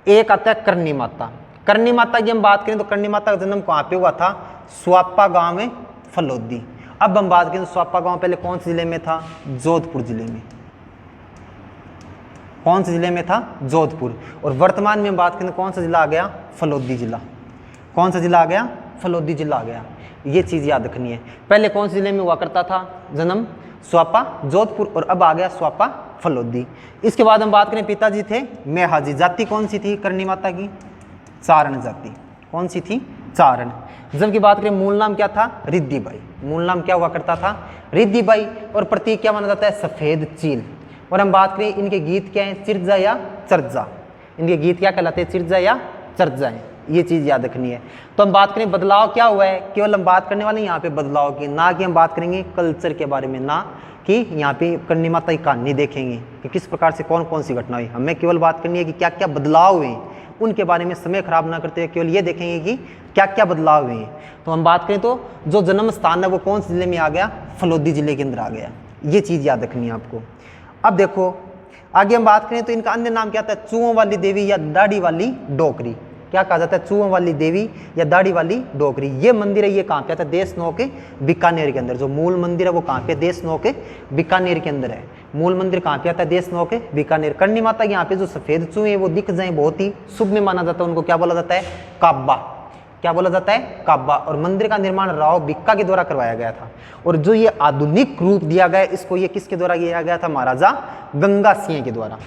एक आता है करनी माता। करनी माता की हम बात करें तो करनी माता का जन्म कहाँ पे हुआ था? स्वापा गांव में फलोदी। अब हम बात करें तो स्वापा गांव पहले कौन से जिले में था? जोधपुर जिले में। कौन से जिले में था? जोधपुर। और वर्तमान में हम बात करें तो कौन सा जिला आ गया? फलोदी जिला। कौन सा जिला आ गया? फलोदी जिला आ गया। ये चीज याद रखनी है। पहले कौन से जिले में हुआ करता था जन्म? स्वापा जोधपुर। और अब आ गया स्वापा फलोदी। इसके बाद हम बात करें पिताजी थे मेहाजी। जाति कौन सी थी करनी माता की? चारण जाति। कौन सी थी? चारण। जबकि बात करें मूल नाम क्या था? रिद्धि बाई। मूल नाम क्या हुआ करता था? रिद्धि बाई। और प्रतीक क्या माना जाता है? सफेद चील। और हम बात करें इनके गीत क्या है? चिरजा या चर्चा। इनके गीत क्या कहलाते हैं? चिरजा या चर्चा है। ये चीज याद रखनी है। तो हम बात करें बदलाव क्या हुआ है, केवल हम बात करने वाले यहाँ पे बदलाव की, ना कि हम बात करेंगे कल्चर के बारे में, ना कि यहाँ पे करनी माता की कहानी देखेंगे कि किस प्रकार से कौन कौन सी घटना हुई। हमें केवल बात करनी है कि क्या क्या बदलाव हुए, उनके बारे में समय खराब ना करते हुए केवल ये देखेंगे कि क्या क्या बदलाव हुए हैं। तो हम बात करें तो जो जन्म स्थान है वो कौन से जिले में आ गया? फलोदी जिले के अंदर आ गया। ये चीज़ याद रखनी है आपको। अब देखो आगे हम बात करें तो इनका अन्य नाम क्या था, चूहों वाली देवी या दाढ़ी वाली डोकरी। क्या कहा जाता है, चूहों वाली देवी या दाढ़ी वाली डोकरी। ये मंदिर है, ये कहाँ पे आता है, देश नौ के बीकानेर के अंदर। जो मूल मंदिर है वो कहाँ पे, देश नौ के बीकानेर के अंदर है। मूल मंदिर कहाँ पे आता है, देश नौ के बीकानेर। करणी माता यहाँ पे जो सफेद चूहे वो दिख जाए बहुत ही शुभ में माना जाता है, उनको क्या बोला जाता है, काबा। क्या बोला जाता है, काबा। और मंदिर का निर्माण राव भिक्का के द्वारा करवाया गया था। और जो ये आधुनिक रूप दिया गया इसको, ये किसके द्वारा किया गया था, महाराजा गंगा सिंह के द्वारा।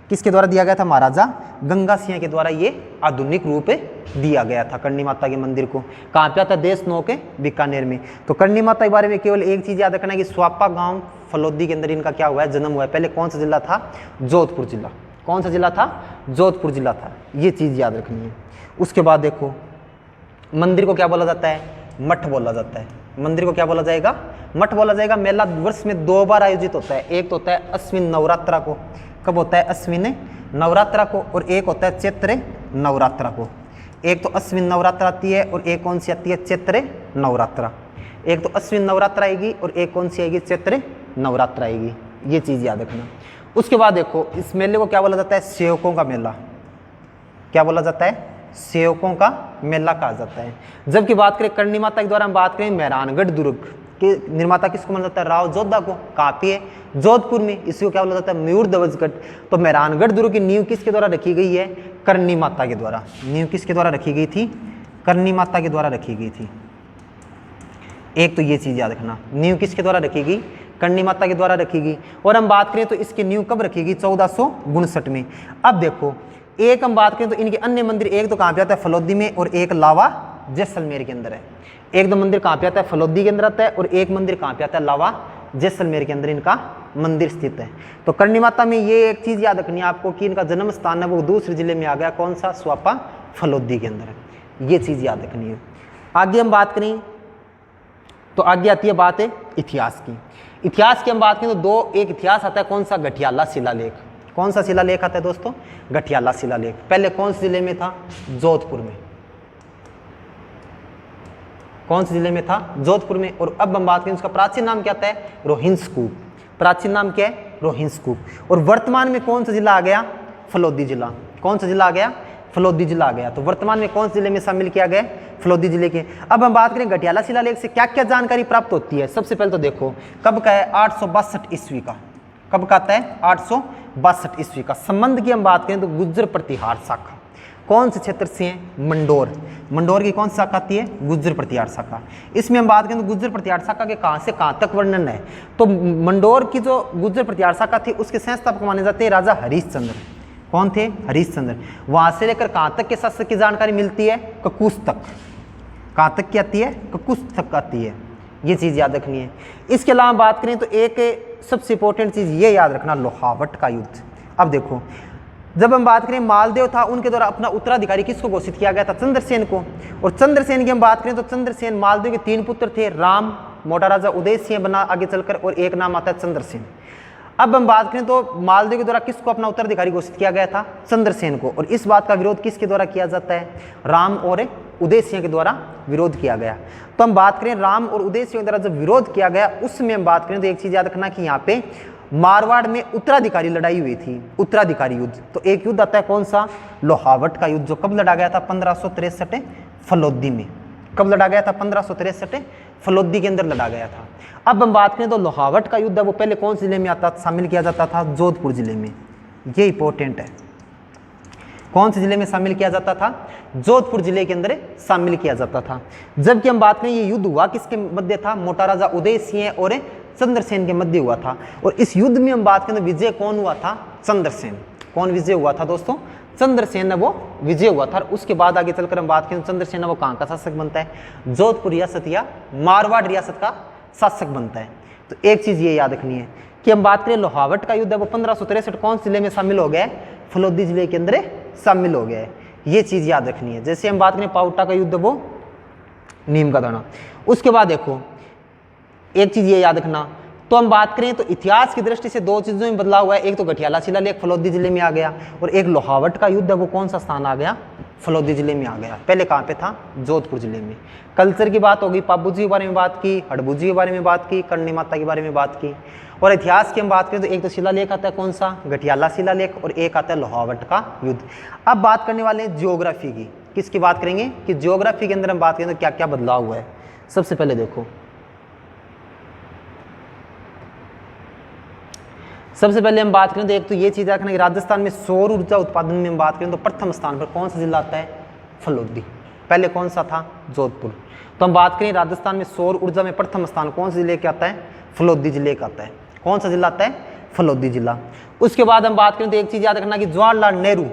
किसके द्वारा दिया गया था, महाराजा गंगा सिंह के द्वारा ये आधुनिक रूप दिया गया था करणी माता के मंदिर को। कहाँ पे आता, देश नौ के बीकानेर में। तो करणी माता के बारे में केवल एक चीज याद रखना है कि स्वापा गांव फलोदी के अंदर इनका क्या हुआ है, जन्म हुआ है। पहले कौन सा जिला था, जोधपुर जिला। कौन सा जिला था, जोधपुर जिला था। ये चीज याद रखनी है। उसके बाद देखो मंदिर को क्या बोला जाता है, मठ बोला जाता है। मंदिर को क्या बोला जाएगा, मठ बोला जाएगा। मेला वर्ष में 2 बार आयोजित होता है। एक तो होता है अश्विन नवरात्रा को, कब होता है, अश्विन नवरात्रा को, और एक होता है चैत्र नवरात्रा को। एक तो अश्विन नवरात्रा आती है और एक कौन सी आती है, चैत्र नवरात्रा। एक तो अश्विन नवरात्रा आएगी और एक कौन सी आएगी, चैत्र नवरात्रा आएगी। ये चीज याद रखना। उसके बाद देखो इस मेले को क्या बोला जाता है, सेवकों का मेला। क्या बोला जाता है, सेवकों का मेला कहा जाता है। जबकि बात करें करणी माता के द्वारा हम बात करें मेहरानगढ़ दुर्ग के निर्माता किसको माना जाता है, राव जोधा को। कहाँ पे है, जोधपुर में। इसको क्या बोला जाता है, मयूर ध्वजगढ़। तो मेहरानगढ़ दुर्ग की नींव किसके द्वारा रखी गई है, करणी माता के द्वारा। नींव किसके द्वारा रखी गई थी, करणी माता के द्वारा रखी गई थी। एक तो ये चीज याद रखना, नींव किसके द्वारा रखी गई, करणी माता के द्वारा रखी गई। और हम बात करें तो इसकी नींव कब रखी गई, 1459 में। अब देखो एक हम बात करें तो इनके अन्य मंदिर, एक तो कहाँ पे आता है, फलोदी में, और एक लावा जैसलमेर के अंदर है। एक दो मंदिर कहाँ पे आता है, फलोदी के अंदर आता है, और एक मंदिर कहाँ पे आता है, लावा जैसलमेर के अंदर इनका मंदिर स्थित है। तो करणी माता में ये एक चीज याद रखनी है आपको कि इनका जन्म स्थान है वो दूसरे जिले में आ गया, कौन सा, स्वापा फलोदी के अंदर है। ये चीज याद रखनी है। आगे हम बात करें तो आगे आती है बात है इतिहास की। इतिहास की हम बात करें तो एक इतिहास आता है, कौन सा, गठियाला शिलालेख। कौन सा शिलालेख आता है दोस्तों, गठियाला शिलालेख। पहले कौन से जिले में था, जोधपुर में। कौन से जिले में था, जोधपुर में। और अब हम बात करें उसका प्राचीन नाम क्या आता है, रोहिंसकूप। प्राचीन नाम क्या है, रोहिंसकूप। और वर्तमान में कौन सा जिला आ गया, फलोदी जिला। कौन सा जिला आ गया, फलोदी जिला आ गया। तो वर्तमान में कौन से जिले में शामिल किया गया, फलोदी जिले के। अब हम बात करें गठियाला शिलालेख से क्या क्या जानकारी प्राप्त होती है। सबसे पहले तो देखो कब का है, 862 ईस्वी का। कब का आता है, 862 ईस्वी का। संबंध की हम बात करें तो गुज्जर प्रतिहार शाखा। कौन से क्षेत्र से है, मंडोर। मंडोर की कौन सी शाखा आती है, गुज्जर प्रतिहार शाखा। इसमें हम बात करें तो गुज्जर प्रतिहार शाखा के कहाँ से कहाँ तक वर्णन है। तो मंडोर की जो गुज्जर प्रतिहार शाखा थी उसके संस्थापक माने जाते हैं राजा हरिश्चंद्र। कौन थे, हरिश्चंद्र। वहां से लेकर कहाँ तक के शासक की जानकारी मिलती है, ककुस तक। कहाँ तक की आती है, ककुस तक आती है। ये चीज याद रखनी है। इसके अलावा बात करें तो एक सबसे इंपॉर्टेंट चीज ये याद रखना, लोहावट का युद्ध। अब देखो जब हम बात करें मालदेव था, उनके द्वारा अपना उत्तराधिकारी किसको घोषित किया गया था, चंद्रसेन को। और चंद्रसेन की हम बात करें तो चंद्रसेन मालदेव के 3 पुत्र थे, राम, मोटा राजा उदय सिंह बना आगे चलकर, और एक नाम आता है चंद्रसेन। अब हम बात करें तो मालदेव के द्वारा किसको अपना उत्तराधिकारी घोषित किया गया था, चंद्रसेन को। और इस बात का विरोध किसके द्वारा किया जाता है, राम और उदय सिंह के द्वारा विरोध किया गया। तो हम बात करें राम और उदय सिंह के द्वारा जब विरोध किया गया उसमें हम बात करें तो एक चीज याद रखना कि यहाँ पे मारवाड़ में उत्तराधिकारी लड़ाई हुई थी, उत्तराधिकारी युद्ध। तो एक युद्ध आता है कौन सा, लोहावट का युद्ध, जो कब लड़ा गया था, 1563 फलोदी में। कब लड़ा गया था, 1563 फलोदी के अंदर लड़ा गया था। अब हम बात करें तो लोहावट का युद्ध है वो पहले कौन से जिले में आता, शामिल किया जाता था, जोधपुर जिले में। ये इंपॉर्टेंट है, कौन से जिले में शामिल किया जाता था, जोधपुर जिले के अंदर शामिल किया जाता था। जबकि हम बात करें ये युद्ध हुआ किसके मध्य था, मोटा राजा उदय सिंह और चंद्रसेन के मध्य हुआ था। और इस युद्ध में हम बात करें तो विजय कौन हुआ था, चंद्रसेन। कौन विजय हुआ था दोस्तों, चंद्रसेन है वो विजय हुआ था। उसके बाद आगे चलकर हम बात करें चंद्रसेन है वो कहाँ का शासक बनता है, जोधपुर रियासत या मारवाड़ रियासत का शासक बनता है। तो एक चीज ये याद रखनी है कि हम बात करें लोहावट का युद्ध है वो 1563 कौन जिले में शामिल हो गया है, फलोदी जिले के अंदर शामिल हो गया है। ये चीज याद रखनी है। जैसे हम बात करें पाउटा का युद्ध वो नीम का दाना। उसके बाद देखो एक चीज ये याद रखना, तो हम बात करें तो इतिहास की दृष्टि से 2 चीजों में बदलाव हुआ है। एक तो गठियाला शिलालेख फलोदी जिले में आ गया, और एक लोहावट का युद्ध है वो कौन सा स्थान आ गया, फलोदी जिले में आ गया। पहले कहाँ पे था? जोधपुर जिले में। कल्चर की बात होगी, पाबू जी के बारे में बात की, हड़बू जी के बारे में बात की, करणी माता के बारे में बात की। और इतिहास की हम बात करें तो एक तो शिलालेख आता है, कौन सा? गठियाला शिलालेख, और एक आता है लोहावट का युद्ध। अब बात करने वाले हैं जियोग्राफी की। किसकी बात करेंगे? कि जियोग्राफी के अंदर हम बात करें तो क्या क्या बदलाव हुआ है। सबसे पहले देखो, सबसे पहले हम बात करें तो एक तो ये चीज़ रखना कि राजस्थान में सौर ऊर्जा उत्पादन में हम बात करें तो प्रथम स्थान पर कौन सा जिला आता है? फलोदी। पहले कौन सा था? जोधपुर। तो हम बात करें राजस्थान में सौर ऊर्जा में प्रथम स्थान कौन से जिले का आता है? फलोदी जिले का आता है। कौन सा जिला आता है? फलोदी जिला। उसके बाद हम बात करें तो एक चीज़ याद रखना कि जवाहरलाल नेहरू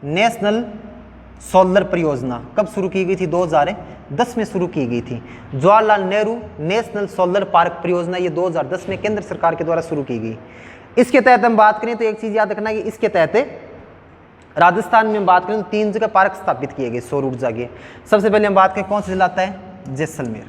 नेशनल सोलर परियोजना कब शुरू की गई थी? 2010 में शुरू की गई थी। Jawaharlal Nehru national solar park परियोजना ये 2010 में केंद्र सरकार के द्वारा शुरू की गई। इसके तहत हम बात करें तो एक चीज याद रखना कि इसके तहत राजस्थान में हम बात करें तो 3 जगह पार्क स्थापित किए गए सौर ऊर्जा के। सबसे पहले हम बात करें कौन सा जिला आता है? जैसलमेर।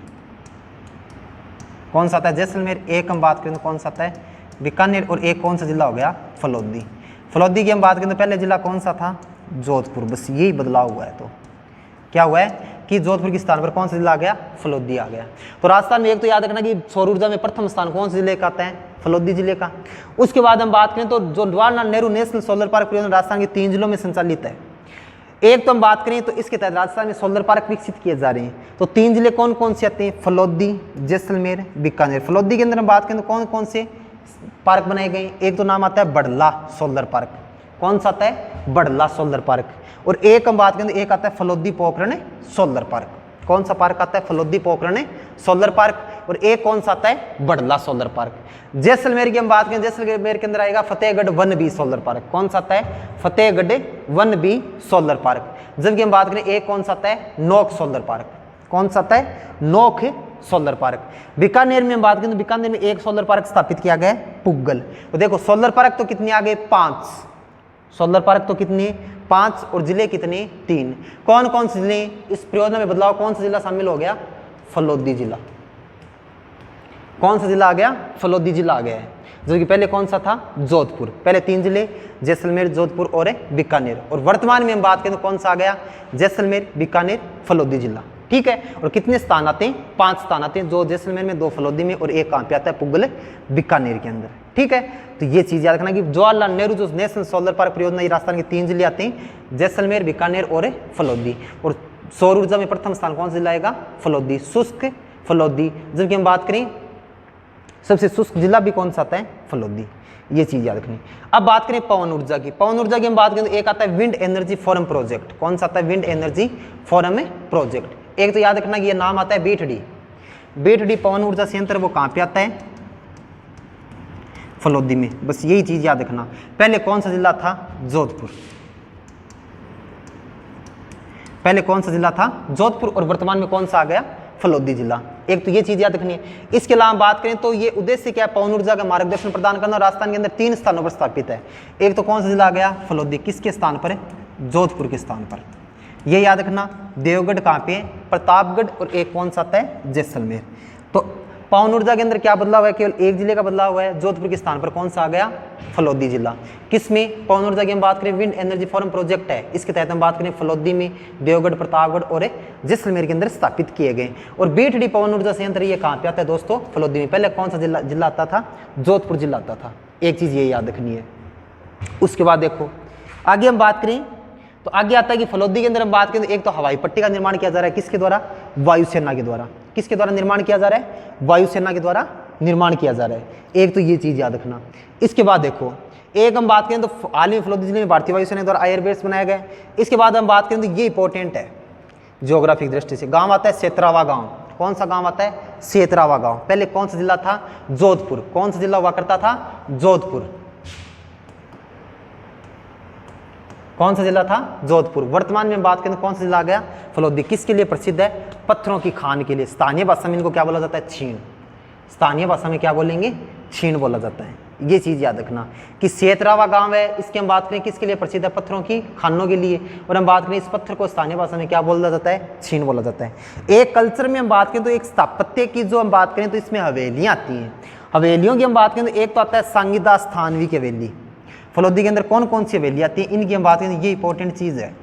कौन सा आता है? जैसलमेर। एक हम बात करें तो कौन सा आता है? बीकानेर। और एक कौन सा जिला हो गया? फलोदी। फलोदी की हम बात करें तो पहले जिला कौन सा था? जोधपुर। बस यही बदलाव हुआ है। तो क्या हुआ है कि जोधपुर के स्थान पर कौन सा जिला आ गया? फलोदी आ गया। तो राजस्थान में एक तो याद रखना कि सौर ऊर्जा में प्रथम स्थान कौन से जिले का आता है? फलोदी जिले का। उसके बाद हम बात करें तो जो Jawaharlal Nehru national solar park परियोजना राजस्थान के 3 जिलों में संचालित है। एक तो हम बात करें तो इसके तहत राजस्थान में सोलर पार्क विकसित किए जा रहे हैं। तो 3 जिले कौन कौन से आते हैं? फलोदी, जैसलमेर, बीकानेर। फलोदी के अंदर हम बात करें तो कौन कौन से पार्क बनाए गए? एक तो नाम आता है बड़ला सोलर पार्क। कौन सा आता है? Bhadla solar park. और एक हम बात करें तो एक आता है फलोदी पोखरण सोलर पार्क। कौन सा पार्क आता है? Phalodi Pokhran solar park. और एक कौन सा आता है? Bhadla solar park. जैसलमेर की हम बात करें, जैसलमेर के अंदर आएगा Fatehgarh one B solar park. कौन सा आता है? Fatehgarh one B solar park. जबकि हम बात करें एक कौन सा आता है? नोक सोलर पार्क। कौन सा आता है? नोक सोलर पार्क। बीकानेर में हम बात करें तो बीकानेर में एक सोलर पार्क स्थापित किया गया है, पुग्गल। तो देखो सोलर पार्क तो कितने आ गए? 5। सोलर पार्क तो कितने? 5। और जिले कितने? 3। कौन कौन से जिले? इस परियोजना में बदलाव कौन सा जिला शामिल हो गया? फलोदी जिला। कौन सा जिला आ गया? फलोदी जिला आ गया है। जो कि पहले कौन सा था? जोधपुर। पहले 3 जिले जैसलमेर, जोधपुर और बीकानेर। और वर्तमान में हम बात करें तो कौन सा आ गया? जैसलमेर, बीकानेर, फलोदी जिला। ठीक है। और कितने स्थान आते हैं? 5 स्थान आते हैं, 2 जैसलमेर में, 2 फलोदी में और एक कहाँ पे आता है? पुग्गल बीकानेर के अंदर। ठीक है। तो ये चीज याद रखना कि जवाहरलाल नेहरू जो नेशनल सोलर पार्क परियोजना ये राजस्थान के 3 जिले आते हैं, जैसलमेर, बीकानेर और फलोदी। और सौर ऊर्जा में प्रथम स्थान कौन सा जिला आएगा? फलोदी। शुष्क फलोदी। जबकि हम बात करें सबसे शुष्क जिला भी कौन सा आता है? फलोदी। ये चीज याद रखनी। अब बात करें पवन ऊर्जा की। पवन ऊर्जा की हम बात करें तो एक आता है विंड एनर्जी फोरम प्रोजेक्ट। कौन सा आता है? Wind energy forum project. एक तो याद रखना कि ये नाम आता है बेठडी। बेठडी पवन ऊर्जा संयंत्र वो कहाँ पे आता है? फलोदी में। बस यही चीज याद रखना। पहले कौन सा जिला था? जोधपुर। पहले कौन सा जिला था? जोधपुर। और वर्तमान में कौन सा आ गया? फलोदी जिला। एक तो ये चीज याद रखनी है। इसके अलावा बात करें तो ये उद्देश्य क्या है? पवन ऊर्जा का मार्गदर्शन प्रदान करना। राजस्थान के अंदर 3 स्थानों पर स्थापित है। एक तो कौन सा जिला आ गया? फलोदी। किसके स्थान पर? जोधपुर के स्थान पर। ये याद रखना। देवगढ़ कहाँ पे है? प्रतापगढ़। और एक कौन सा आता है? जैसलमेर। तो पवन ऊर्जा के अंदर क्या बदलाव है? केवल एक जिले का बदलाव हुआ है। जोधपुर के स्थान पर कौन सा आ गया? फलोदी जिला। किसमें? पवन ऊर्जा की हम बात करें विंड एनर्जी फोरम प्रोजेक्ट है, इसके तहत हम बात करें फलोदी में, देवगढ़, प्रतापगढ़ और जैसलमेर के अंदर स्थापित किए गए। और बेठडी पवन ऊर्जा संयंत्र ये कहाँ पे आता है दोस्तों? फलोदी में। पहले कौन सा जिला आता था? जोधपुर जिला आता था। एक चीज ये याद रखनी है। उसके बाद देखो आगे हम बात करें तो आगे आता है कि फलोदी के अंदर हम बात करें तो एक तो हवाई पट्टी का निर्माण किया जा रहा है। किसके द्वारा? वायुसेना के द्वारा। किसके द्वारा निर्माण किया जा रहा है? वायुसेना के द्वारा निर्माण किया जा रहा है। एक तो ये चीज याद रखना। इसके बाद देखो एक हम बात करें तो हाल ही में फलोदी जिले में भारतीय वायुसेना द्वारा एयरबेस बनाया गया। इसके बाद हम बात करें तो ये इंपॉर्टेंट है ज्योग्राफिक दृष्टि से। गांव आता है सेतरावा गांव। कौन सा गांव आता है? सेतरावा गांव। पहले कौन सा जिला था? जोधपुर। कौन सा जिला हुआ करता था? जोधपुर। कौन सा जिला था? जोधपुर। वर्तमान में बात करें तो कौन सा जिला आ गया? फलोदी। किसके लिए प्रसिद्ध है? पत्थरों की खान के लिए। स्थानीय भाषा में इनको क्या बोला जाता है? छीण। स्थानीय भाषा में क्या बोलेंगे? छीण बोला जाता है। ये चीज याद रखना कि सेतरावा गांव है, इसकी हम बात करें किसके लिए प्रसिद्ध है? पत्थरों की खानों के लिए। और हम बात करें इस पत्थर को स्थानीय भाषा में क्या बोला जाता है? छीण बोला जाता है। एक कल्चर में हम बात करें तो एक स्थापत्य की जो हम बात करें तो इसमें हवेलियां आती हैं। हवेलियों की हम बात करें तो एक तो आता है सांगीदा स्थानवी की हवेली। फलोदी के अंदर कौन कौन सी हवेली आती है? इनकी हम बात करें तो ये इंपॉर्टेंट चीज है।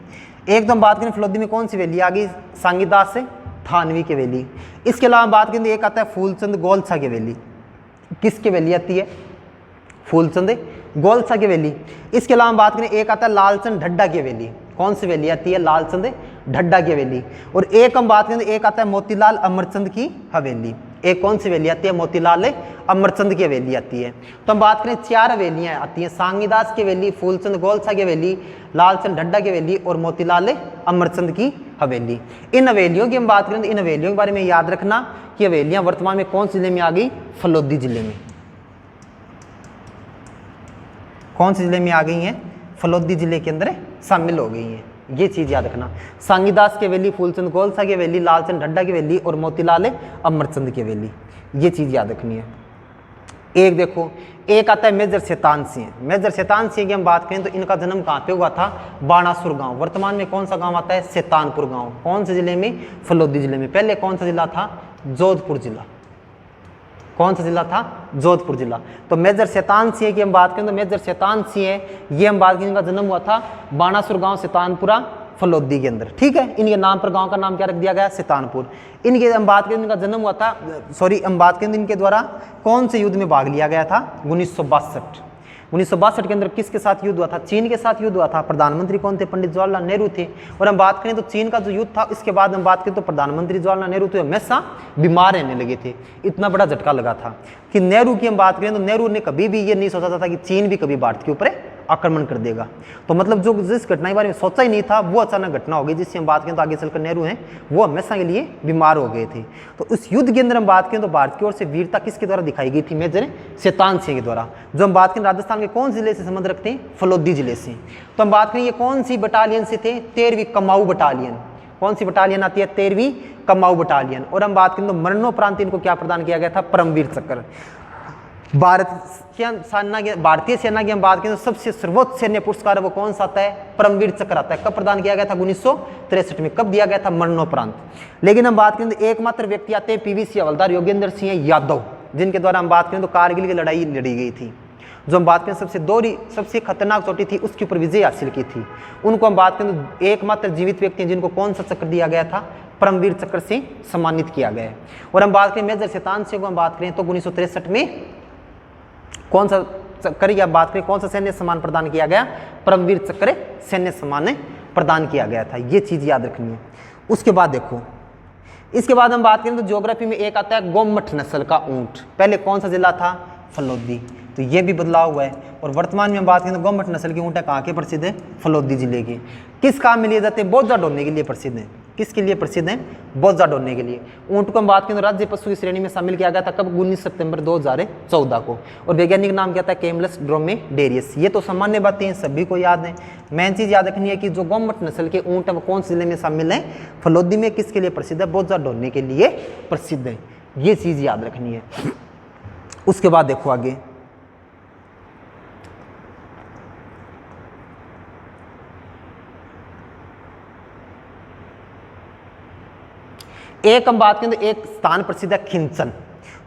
एक तो हम बात करें फलोदी में कौन सी वैली आ गई, सांगीदास से थानवी की वैली। इसके अलावा बात करें तो एक आता है फूलचंद गोलछा की वैली। किसकी वैली आती है, फूलचंद गोलछा की वैली। इसके अलावा बात करें एक आता है लालचंद ढड्डा की वैली। कौन सी वैली आती है, लालचंद ढड्डा की हवेली। और एक हम बात करें तो एक आता है मोतीलाल अमरचंद की हवेली। एक कौन सी हवेली आती है, मोतीलाल अमरचंद की हवेली आती है। तो हम बात करें 4 हवेलियां आती हैं, सांगीदास की हवेली, फूलचंद गोलछा की हवेली, लालचंद ढड्डा की हवेली और मोतीलाल अमरचंद की हवेली। इन हवेलियों की हम बात करें तो इन हवेलियों के बारे में याद रखना कि हवेलियां वर्तमान में कौन से जिले में आ गई, फलोदी जिले में। कौन से जिले में आ गई हैं, फलोदी जिले के अंदर शामिल हो गई हैं। ये चीज याद रखना, सांगीदास की हवेली, फूलचंद गोलछा की हवेली, लालचंद ढड्डा की हवेली और मोतीलाल अमरचंद की हवेली। ये चीज याद रखनी है। एक देखो, एक आता है मेजर शैतान सिंह। मेजर शैतान सिंह की हम बात करें तो इनका जन्म कहाँ पे हुआ था, बाणासुर गांव। वर्तमान में कौन सा गांव आता है, शैतानपुर गांव। कौन से जिले में, फलोदी जिले में। पहले कौन सा जिला था, जोधपुर जिला। कौन सा जिला था, जोधपुर जिला। तो मेजर शैतान सिंह की हम बात करें तो मेजर शैतान सिंह है, ये हम बात करें इनका जन्म हुआ था बाणासुर गांव, शैतानपुरा, फलोदी के अंदर। ठीक है, इनके नाम पर गांव का नाम क्या रख दिया गया, शैतानपुर। इनके हम बात करें इनका जन्म हुआ था, हम बात करें इनके द्वारा कौन से युद्ध में भाग लिया गया था, 1962। 1962 के अंदर किसके साथ युद्ध हुआ था, चीन के साथ युद्ध हुआ था। प्रधानमंत्री कौन थे, पंडित जवाहरलाल नेहरू थे। और हम बात करें तो चीन का जो युद्ध था, इसके बाद हम बात करें तो प्रधानमंत्री जवाहरलाल नेहरू थे हमेशा बीमार रहने लगे थे। इतना बड़ा झटका लगा था कि नेहरू की हम बात करें तो नेहरू ने कभी भी ये नहीं सोचा था कि चीन भी कभी भारत के ऊपर आक्रमण कर देगा। तो मतलब जो जिस घटना के बारे में सोचा ही नहीं था, वो अचानक घटना हो गई, जिससे हम बात करें तो आगे चलकर नेहरू हैं वो हमेशा के लिए बीमार हो गए थे। तो उस युद्ध के अंदर हम बात करें तो भारत की ओर से वीरता किसके द्वारा दिखाई गई थी, मेजर शैतान सिंह के द्वारा। जो हम बात करें राजस्थान के कौन जिले से संबंध रखते हैं, फलोदी जिले से। तो हम बात करें ये कौन सी बटालियन से थे, 13वीं कमाऊ बटालियन। कौन सी बटालियन आती है, 13वीं कमाऊ बटालियन। और हम बात करें तो मरणोपरांत इनको क्या प्रदान किया गया था, परमवीर चक्र। भारतीय सेना की हम बात करें तो सबसे सर्वोच्च सैन्य पुरस्कार वो कौन सा आता है, परमवीर चक्र आता है। कब प्रदान किया गया था, 1963 में। कब दिया गया था, मरणोपरांत। लेकिन हम बात करें तो एकमात्र व्यक्ति आते हैं पीवीसी हवलदार योगेंद्र सिंह यादव, जिनके द्वारा हम बात करें तो कारगिल की लड़ाई लड़ी गई थी। जो हम बात करें सबसे खतरनाक चोटी थी, उसके ऊपर विजय हासिल की थी। उनको हम बात करें तो एकमात्र जीवित व्यक्ति हैं जिनको कौन सा चक्र दिया गया था, परमवीर चक्र से सम्मानित किया गया है। और हम बात करें मेजर शैतान सिंह को हम बात करें तो 1963 में कौन सा चक्र या बात करें कौन सा सैन्य सम्मान प्रदान किया गया, परमवीर चक्र सैन्य सम्मान प्रदान किया गया था। ये चीज याद रखनी है। उसके बाद देखो, इसके बाद हम बात करें तो ज्योग्राफी में एक आता है गोमठ नस्ल का ऊंट। पहले कौन सा जिला था, फलोदी। तो ये भी बदलाव हुआ है। और वर्तमान में हम बात करें तो गोमठ नस्ल के ऊंट है कहाँ के प्रसिद्ध है, फलोदी जिले के। किस काम में लिए जाते हैं, बोझा ढोने के लिए प्रसिद्ध है। किसके लिए प्रसिद्ध है, बोझा ढोने के लिए। ऊंट को हम बात करें तो राज्य पशु की श्रेणी में शामिल किया गया था कब, 19 सितंबर 2014 को। और वैज्ञानिक नाम क्या था, कैमलस ड्रोमेडेरियस। ये तो सामान्य बातें हैं, सभी को याद है। मेन चीज याद रखनी है कि जो गोमठ नस्ल के ऊंट है वो कौन से जिले में शामिल है, फलोदी में। किसके लिए प्रसिद्ध है, बोझा ढोने के लिए प्रसिद्ध है। ये चीज याद रखनी है। उसके बाद देखो आगे, एक हम बात करें तो एक स्थान प्रसिद्ध है खिंचन,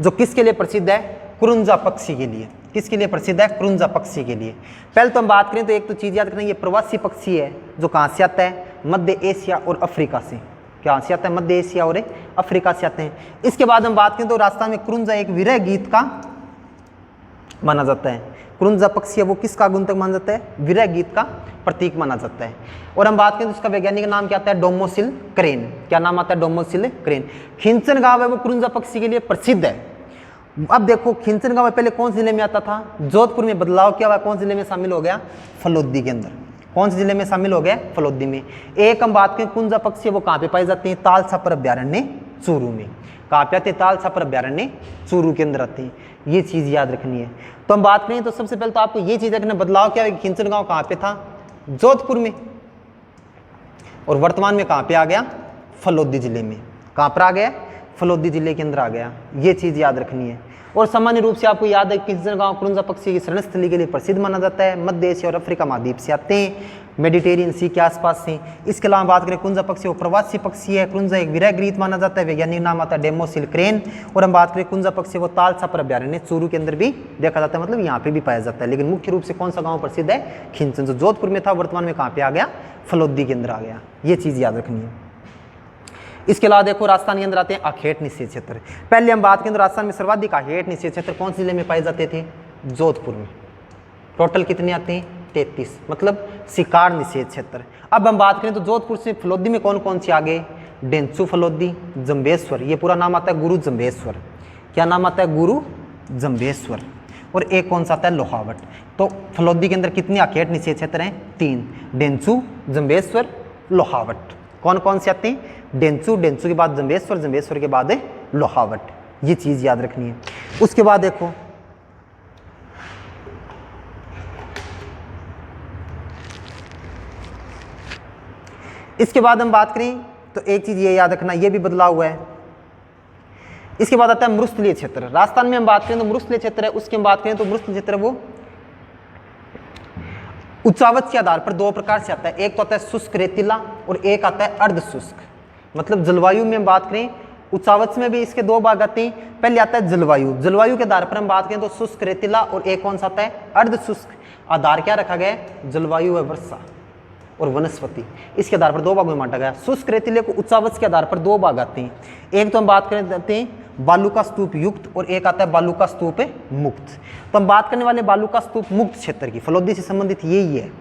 जो किसके लिए प्रसिद्ध है, कुरुंजा पक्षी के लिए। किसके लिए प्रसिद्ध है, कुरुंजा पक्षी के लिए। पहले तो हम बात करें तो एक तो चीज याद रखना, ये प्रवासी पक्षी है जो कहाँ से आता है, मध्य एशिया और अफ्रीका से। कहाँ से आता है, मध्य एशिया और अफ्रीका से आते हैं। इसके बाद हम बात करें तो राजस्थान में कुरुंजा एक विरह गीत का माना जाता है। कुरुंजा पक्षी है वो किसका गुंतक माना जाता है, विरह गीत का प्रतीक माना जाता है। और हम बात करें तो उसका वैज्ञानिक नाम क्या आता है, डोमोसिल क्रेन। क्या नाम आता है, डोमोसिल क्रेन। खिंचन गांव है वो कुरुंजा पक्षी के लिए प्रसिद्ध है। अब देखो खिंचन गांव पहले कौन से जिले में आता था, जोधपुर में। बदलाव क्या हुआ, कौन से जिले में शामिल हो गया, फलोदी के अंदर। कौन से जिले में शामिल हो गया, फलोदी में। एक हम बात करें कुरुंजा पक्षी वो कहाँ पे पाए जाते हैं, ताल छापर अभ्यारण्य चूरू में। कहाँ पे आते हैं, ताल छापर अभ्यारण्य चूरू के अंदर आते हैं। ये चीज याद रखनी है। तो हम बात करें तो सबसे पहले तो आपको ये चीज रखना, बदलाव क्या है, खिंचन गांव कहाँ पे था, जोधपुर में। और वर्तमान में कहाँ पे आ गया, फलोदी जिले में। कहाँ पर आ गया, फलोदी जिले के अंदर आ गया। ये चीज़ याद रखनी है। और सामान्य रूप से आपको याद है किंचन गांव क्रुंजा पक्षी की शरणस्थली के लिए प्रसिद्ध माना जाता है। मध्य एशिया और अफ्रीका महाद्वीप से आते हैं, मेडिटेरियन सी के आसपास से। इसके अलावा बात करें कुंजा पक्षी, वो प्रवासी पक्षी है। कुंजा एक विरहगृहीत माना जाता है, वैज्ञानिक नाम आता है डेमोसिल क्रेन। और हम बात करें कुंजा पक्षी, वो ताल छापर अभ्यारण्य चूरू के अंदर भी देखा जाता है, मतलब यहाँ पे भी पाया जाता है। लेकिन मुख्य रूप से कौन सा गाँव प्रसिद्ध है? खिंचन, जो जोधपुर में था, वर्तमान में कहाँ पे आ गया? फलोदी के अंदर आ गया। ये चीज़ याद रखनी है। इसके अलावा देखो राजस्थान के अंदर आते हैं अखेट निषेध क्षेत्र। पहले हम बात करें तो राजस्थान में सर्वाधिक अखेट निषेध क्षेत्र कौन से जिले में पाए जाते थे? जोधपुर में। टोटल कितने आते हैं? 33, मतलब शिकार निषेध क्षेत्र। अब हम बात करें तो जोधपुर से फलोदी में कौन कौन से आगे? डेंचू फलोदी, जम्बेश्वर, ये पूरा नाम आता है गुरु जम्बेश्वर। क्या नाम आता है? गुरु जम्बेश्वर। और एक कौन सा आता है? लोहावट। तो फलोदी के अंदर कितने अखेट निषेध क्षेत्र हैं? 3, डेंचू, जम्बेश्वर, लोहावट। कौन कौन से आते हैं? डेंचू, डेंचू के बाद जम्बेश्वर, जम्बेश्वर के बाद है लोहावट। ये चीज़ याद रखनी है। उसके बाद देखो इसके बाद हम बात करें तो एक चीज़ ये याद रखना, ये भी बदला हुआ है। इसके बाद आता है मरुस्थलीय क्षेत्र। राजस्थान में हम बात करें तो मरुस्थलीय क्षेत्र है। उसकी हम बात करें तो मरुस्थलीय क्षेत्र वो उच्चावच के आधार पर 2 प्रकार से आता है। एक तो आता है शुष्क रेतीला और एक आता है अर्ध शुष्क। मतलब जलवायु में हम बात करें, उच्चावच में भी इसके 2 भाग आते हैं। पहले आता है जलवायु। जलवायु के आधार पर हम बात करें तो शुष्क रेतीला और एक कौन सा आता है? अर्ध शुष्क। आधार क्या रखा गया है? जलवायु व वर्षा और वनस्पति। इसके आधार पर 2 भागों में बांटा गया। शुष्क रेतीले को उच्चावच के आधार पर 2 भाग आते हैं। एक तो हम बात करते हैं बालू का स्तूप युक्त और एक आता है बालू का स्तूप मुक्त। तो हम बात करने वाले बालू का स्तूप मुक्त क्षेत्र की, फलोदी से संबंधित यही है,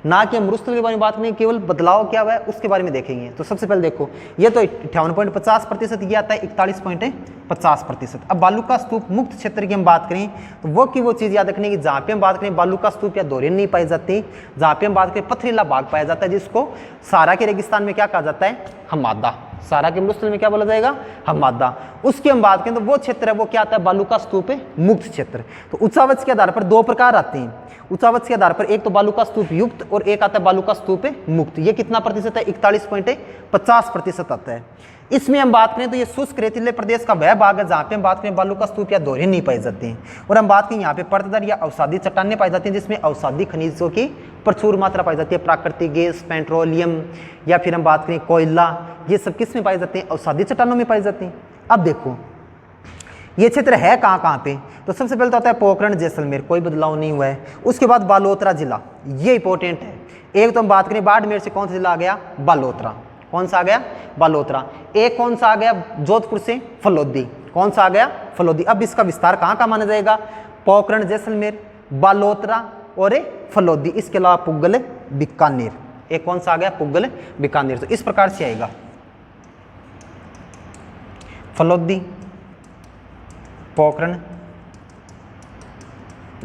ना कि हम मरुस्थल के बारे में बात करें। केवल बदलाव क्या हुआ है उसके बारे में देखेंगे। तो सबसे पहले देखो, ये तो 58.50%, ये आता है 41.50%। अब बालू का स्तूप मुक्त क्षेत्र की हम बात करें तो वो की वो चीज़ याद रखनी है कि जहाँ पे हम बात करें बालू का स्तूप या दोहरीन नहीं पाई जाती, जहाँ पे हम बात करें पथरीला भाग पाया जाता है, जिसको सारा के रेगिस्तान में क्या कहा जाता है? हमादा। सारा के मरुस्थल में क्या बोला जाएगा? हमादा। उसकी हम बात करें तो वो क्षेत्र है वो क्या आता है? बालू का स्तूप मुक्त क्षेत्र। तो उच्चावच के आधार पर 2 प्रकार आते हैं। उच्चावच के आधार पर एक तो बालू का स्तूप युक्त और एक आता है बालू का स्तूप मुक्त। ये कितना प्रतिशत है? 41.50% आता है। इसमें हम बात करें तो ये शुष्क रेतीले प्रदेश का वह भाग है जहाँ पे हम बात करें बालू का स्तूप या दोहरीन नहीं पाई जाती हैं। और हम बात करें यहाँ पे पर्तदर या अवसादी चट्टानें पाई जाती हैं, जिसमें अवसादी खनिजों की प्रचुर मात्रा पाई जाती है। प्राकृतिक गैस, पेट्रोलियम या फिर हम बात करें कोयला, ये सब किस में पाई जाती हैं? अवसादी चट्टानों में पाई जाती हैं। अब देखो ये क्षेत्र है कहाँ कहाँ पे? तो सबसे पहले तो आता है पोखरण जैसलमेर, कोई बदलाव नहीं हुआ है। उसके बाद बालोतरा जिला, ये इंपॉर्टेंट है। एक तो हम बात करें बाड़मेर से कौन सा जिला आ गया? बालोतरा। कौन सा आ गया? बालोतरा। एक कौन सा आ गया? जोधपुर से फलोदी। कौन सा आ गया? फलोदी। अब इसका विस्तार कहाँ का माना जाएगा? पोखरण जैसलमेर, बालोतरा और फलोदी। इसके अलावा पुगल बीकानेर। एक कौन सा आ गया? पुगल बीकानेर। तो इस प्रकार से आएगा फलोदी, पोखरण,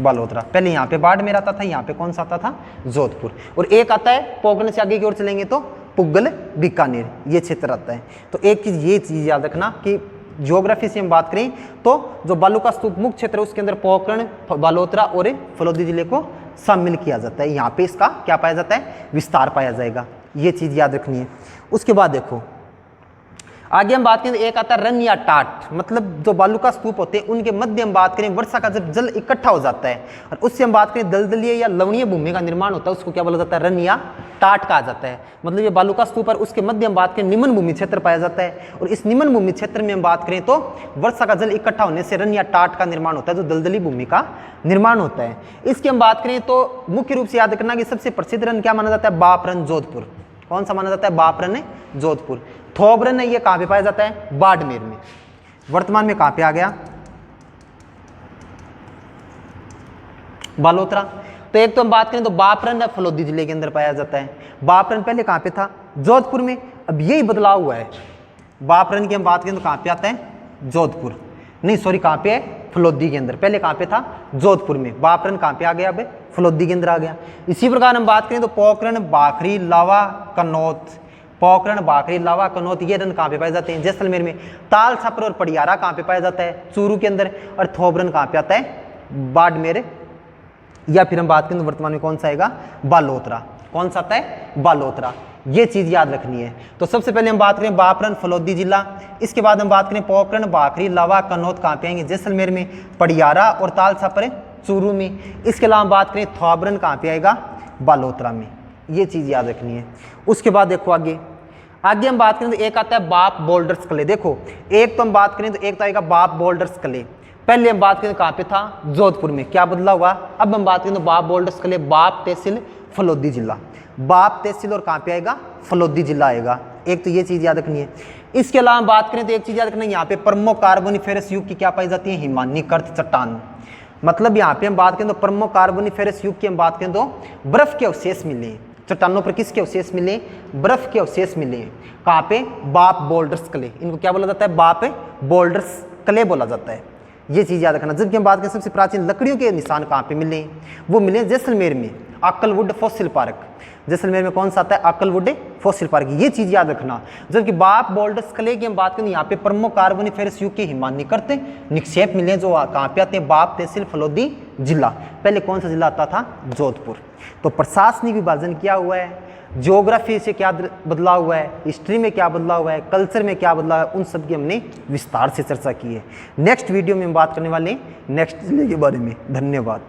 बालोतरा। पहले यहाँ पे बाड़मेर आता था, यहाँ पे कौन सा आता था? जोधपुर। और एक आता है पोखरण से आगे की ओर चलेंगे तो पुगल बीकानेर, ये क्षेत्र आता है। तो एक चीज ये चीज याद रखना कि ज्योग्राफी से हम बात करें तो जो बालू का स्तूप मुक्त क्षेत्र है उसके अंदर पोखरण, बालोतरा और फलोदी जिले को शामिल किया जाता है। यहाँ पे इसका क्या पाया जाता है? विस्तार पाया जाएगा। ये चीज याद रखनी है। उसके बाद देखो आगे हम बात करें तो एक आता है रन या टाट, मतलब जो बालू का स्तूप होते हैं उनके मध्य हम बात करें वर्षा का जब जल इकट्ठा हो जाता है और उससे हम बात करें दलदलीय या लवणीय भूमि का निर्माण होता है, उसको क्या बोला जाता है? रन या टाट कहा जाता है। मतलब ये बालू का स्तूप और उसके मध्य हम बात करें निम्न भूमि क्षेत्र पाया जाता है। और इस निम्न भूमि क्षेत्र में हम बात करें तो वर्षा का जल इकट्ठा होने से रन या टाट का निर्माण होता है, जो दलदली भूमि का निर्माण होता है। इसकी हम बात करें तो मुख्य रूप से याद रखना कि सबसे प्रसिद्ध रन क्या माना जाता है? बाप रन जोधपुर। कौन सा माना जाता है? बाप रन जोधपुर। थोब रन ये कहाँ पे पाया जाता है? बाड़मेर में। वर्तमान में कहाँ पे आ गया? बालोतरा। तो एक तो हम बात करें तो बापरन फलोदी जिले के अंदर पाया जाता है। बापरन पहले कहाँ पे था? जोधपुर में। अब यही बदलाव हुआ है। बापरन की हम बात करें तो कहाँ पे आता है? जोधपुर नहीं, सॉरी, कहाँ पे है? फलोदी के अंदर। पहले कहाँ पे था? जोधपुर में। बापरन कहाँ पे आ गया? अब फलोदी के अंदर आ गया। इसी प्रकार हम बात करें तो पोखरण, बाखरी, लावा, कनौत। पोखरण, बाखरी, लावा, कनौत ये रन कहाँ पे पाए जाते हैं? जैसलमेर में। ताल छापर और पडियारा कहाँ पे पाया जाता है? चूरू के अंदर। और थोबरन कहाँ पे आता है? बाड़मेर। या फिर हम बात करें तो वर्तमान में कौन सा आएगा? बालोतरा। कौन सा आता है? बालोतरा। ये चीज़ याद रखनी है। तो सबसे पहले हम बात करें बापरन फलोदी जिला, इसके बाद हम बात करें पोखरण, भाखरी, लावा, कन्नौत कहाँ पे आएंगे? जैसलमेर में, पडियारा और ताल छापर चूरू में। इसके अलावा हम बात करें थौबरन कहाँ पे आएगा? बालोतरा में। ये चीज़ याद रखनी है। उसके बाद देखो आगे हम बात करें तो एक आता है बाप बोल्डर्स कले। देखो एक तो हम बात करें तो एक तो आएगा बाप बोल्डर्स कले। पहले हम बात करें कहाँ पे था? जोधपुर में। क्या बदला हुआ? अब हम बात करें तो बाप बोल्डर्स कले, बाप तहसील फलोदी जिला। बाप तहसील और कहाँ पे आएगा? फलोदी जिला आएगा। एक तो ये चीज़ याद रखनी है। इसके अलावा हम बात करें तो एक चीज़ याद रखना है, यहाँ पे प्रमुख कार्बोनिफेरस युग की क्या पाई जाती है? हिमानीकृत चट्टान। मतलब यहाँ पे हम बात करें तो प्रमुख कार्बोनिफेरस युग की हम बात करें तो बर्फ के अवशेष मिले चट्टानों पर। किसके अवशेष मिले? बर्फ के अवशेष मिले। कहाँ पे? बाप बोल्डर्स कले। इनको क्या बोला जाता है? बाप बोल्डर्स कले बोला जाता है। ये चीज़ याद रखना। जबकि हम बात करें सबसे प्राचीन लकड़ियों के निशान कहाँ पे मिले? वो मिले जैसलमेर में, अक्कलवुड फॉसिल पार्क। जैसलमेर में कौन सा आता है? अक्कलवुड फॉसिल पार्क। ये चीज़ याद रखना। जबकि बाप बोल्डर्स कले की हम बात करें यहाँ पे प्रमुख कार्बोनिफेरस युग के हिमानीकृत निक्षेप मिले जो कहाँ पे आते हैं? बाप तहसील फलोदी जिला। पहले कौन सा जिला आता था? जोधपुर। तो प्रशासनिक विभाजन क्या हुआ है, ज्योग्राफी से क्या बदलाव हुआ है, हिस्ट्री में क्या बदलाव हुआ है, कल्चर में क्या बदलाव है, उन सब की हमने विस्तार से चर्चा की है। नेक्स्ट वीडियो में हम बात करने वाले हैं नेक्स्ट जिले के बारे में। धन्यवाद।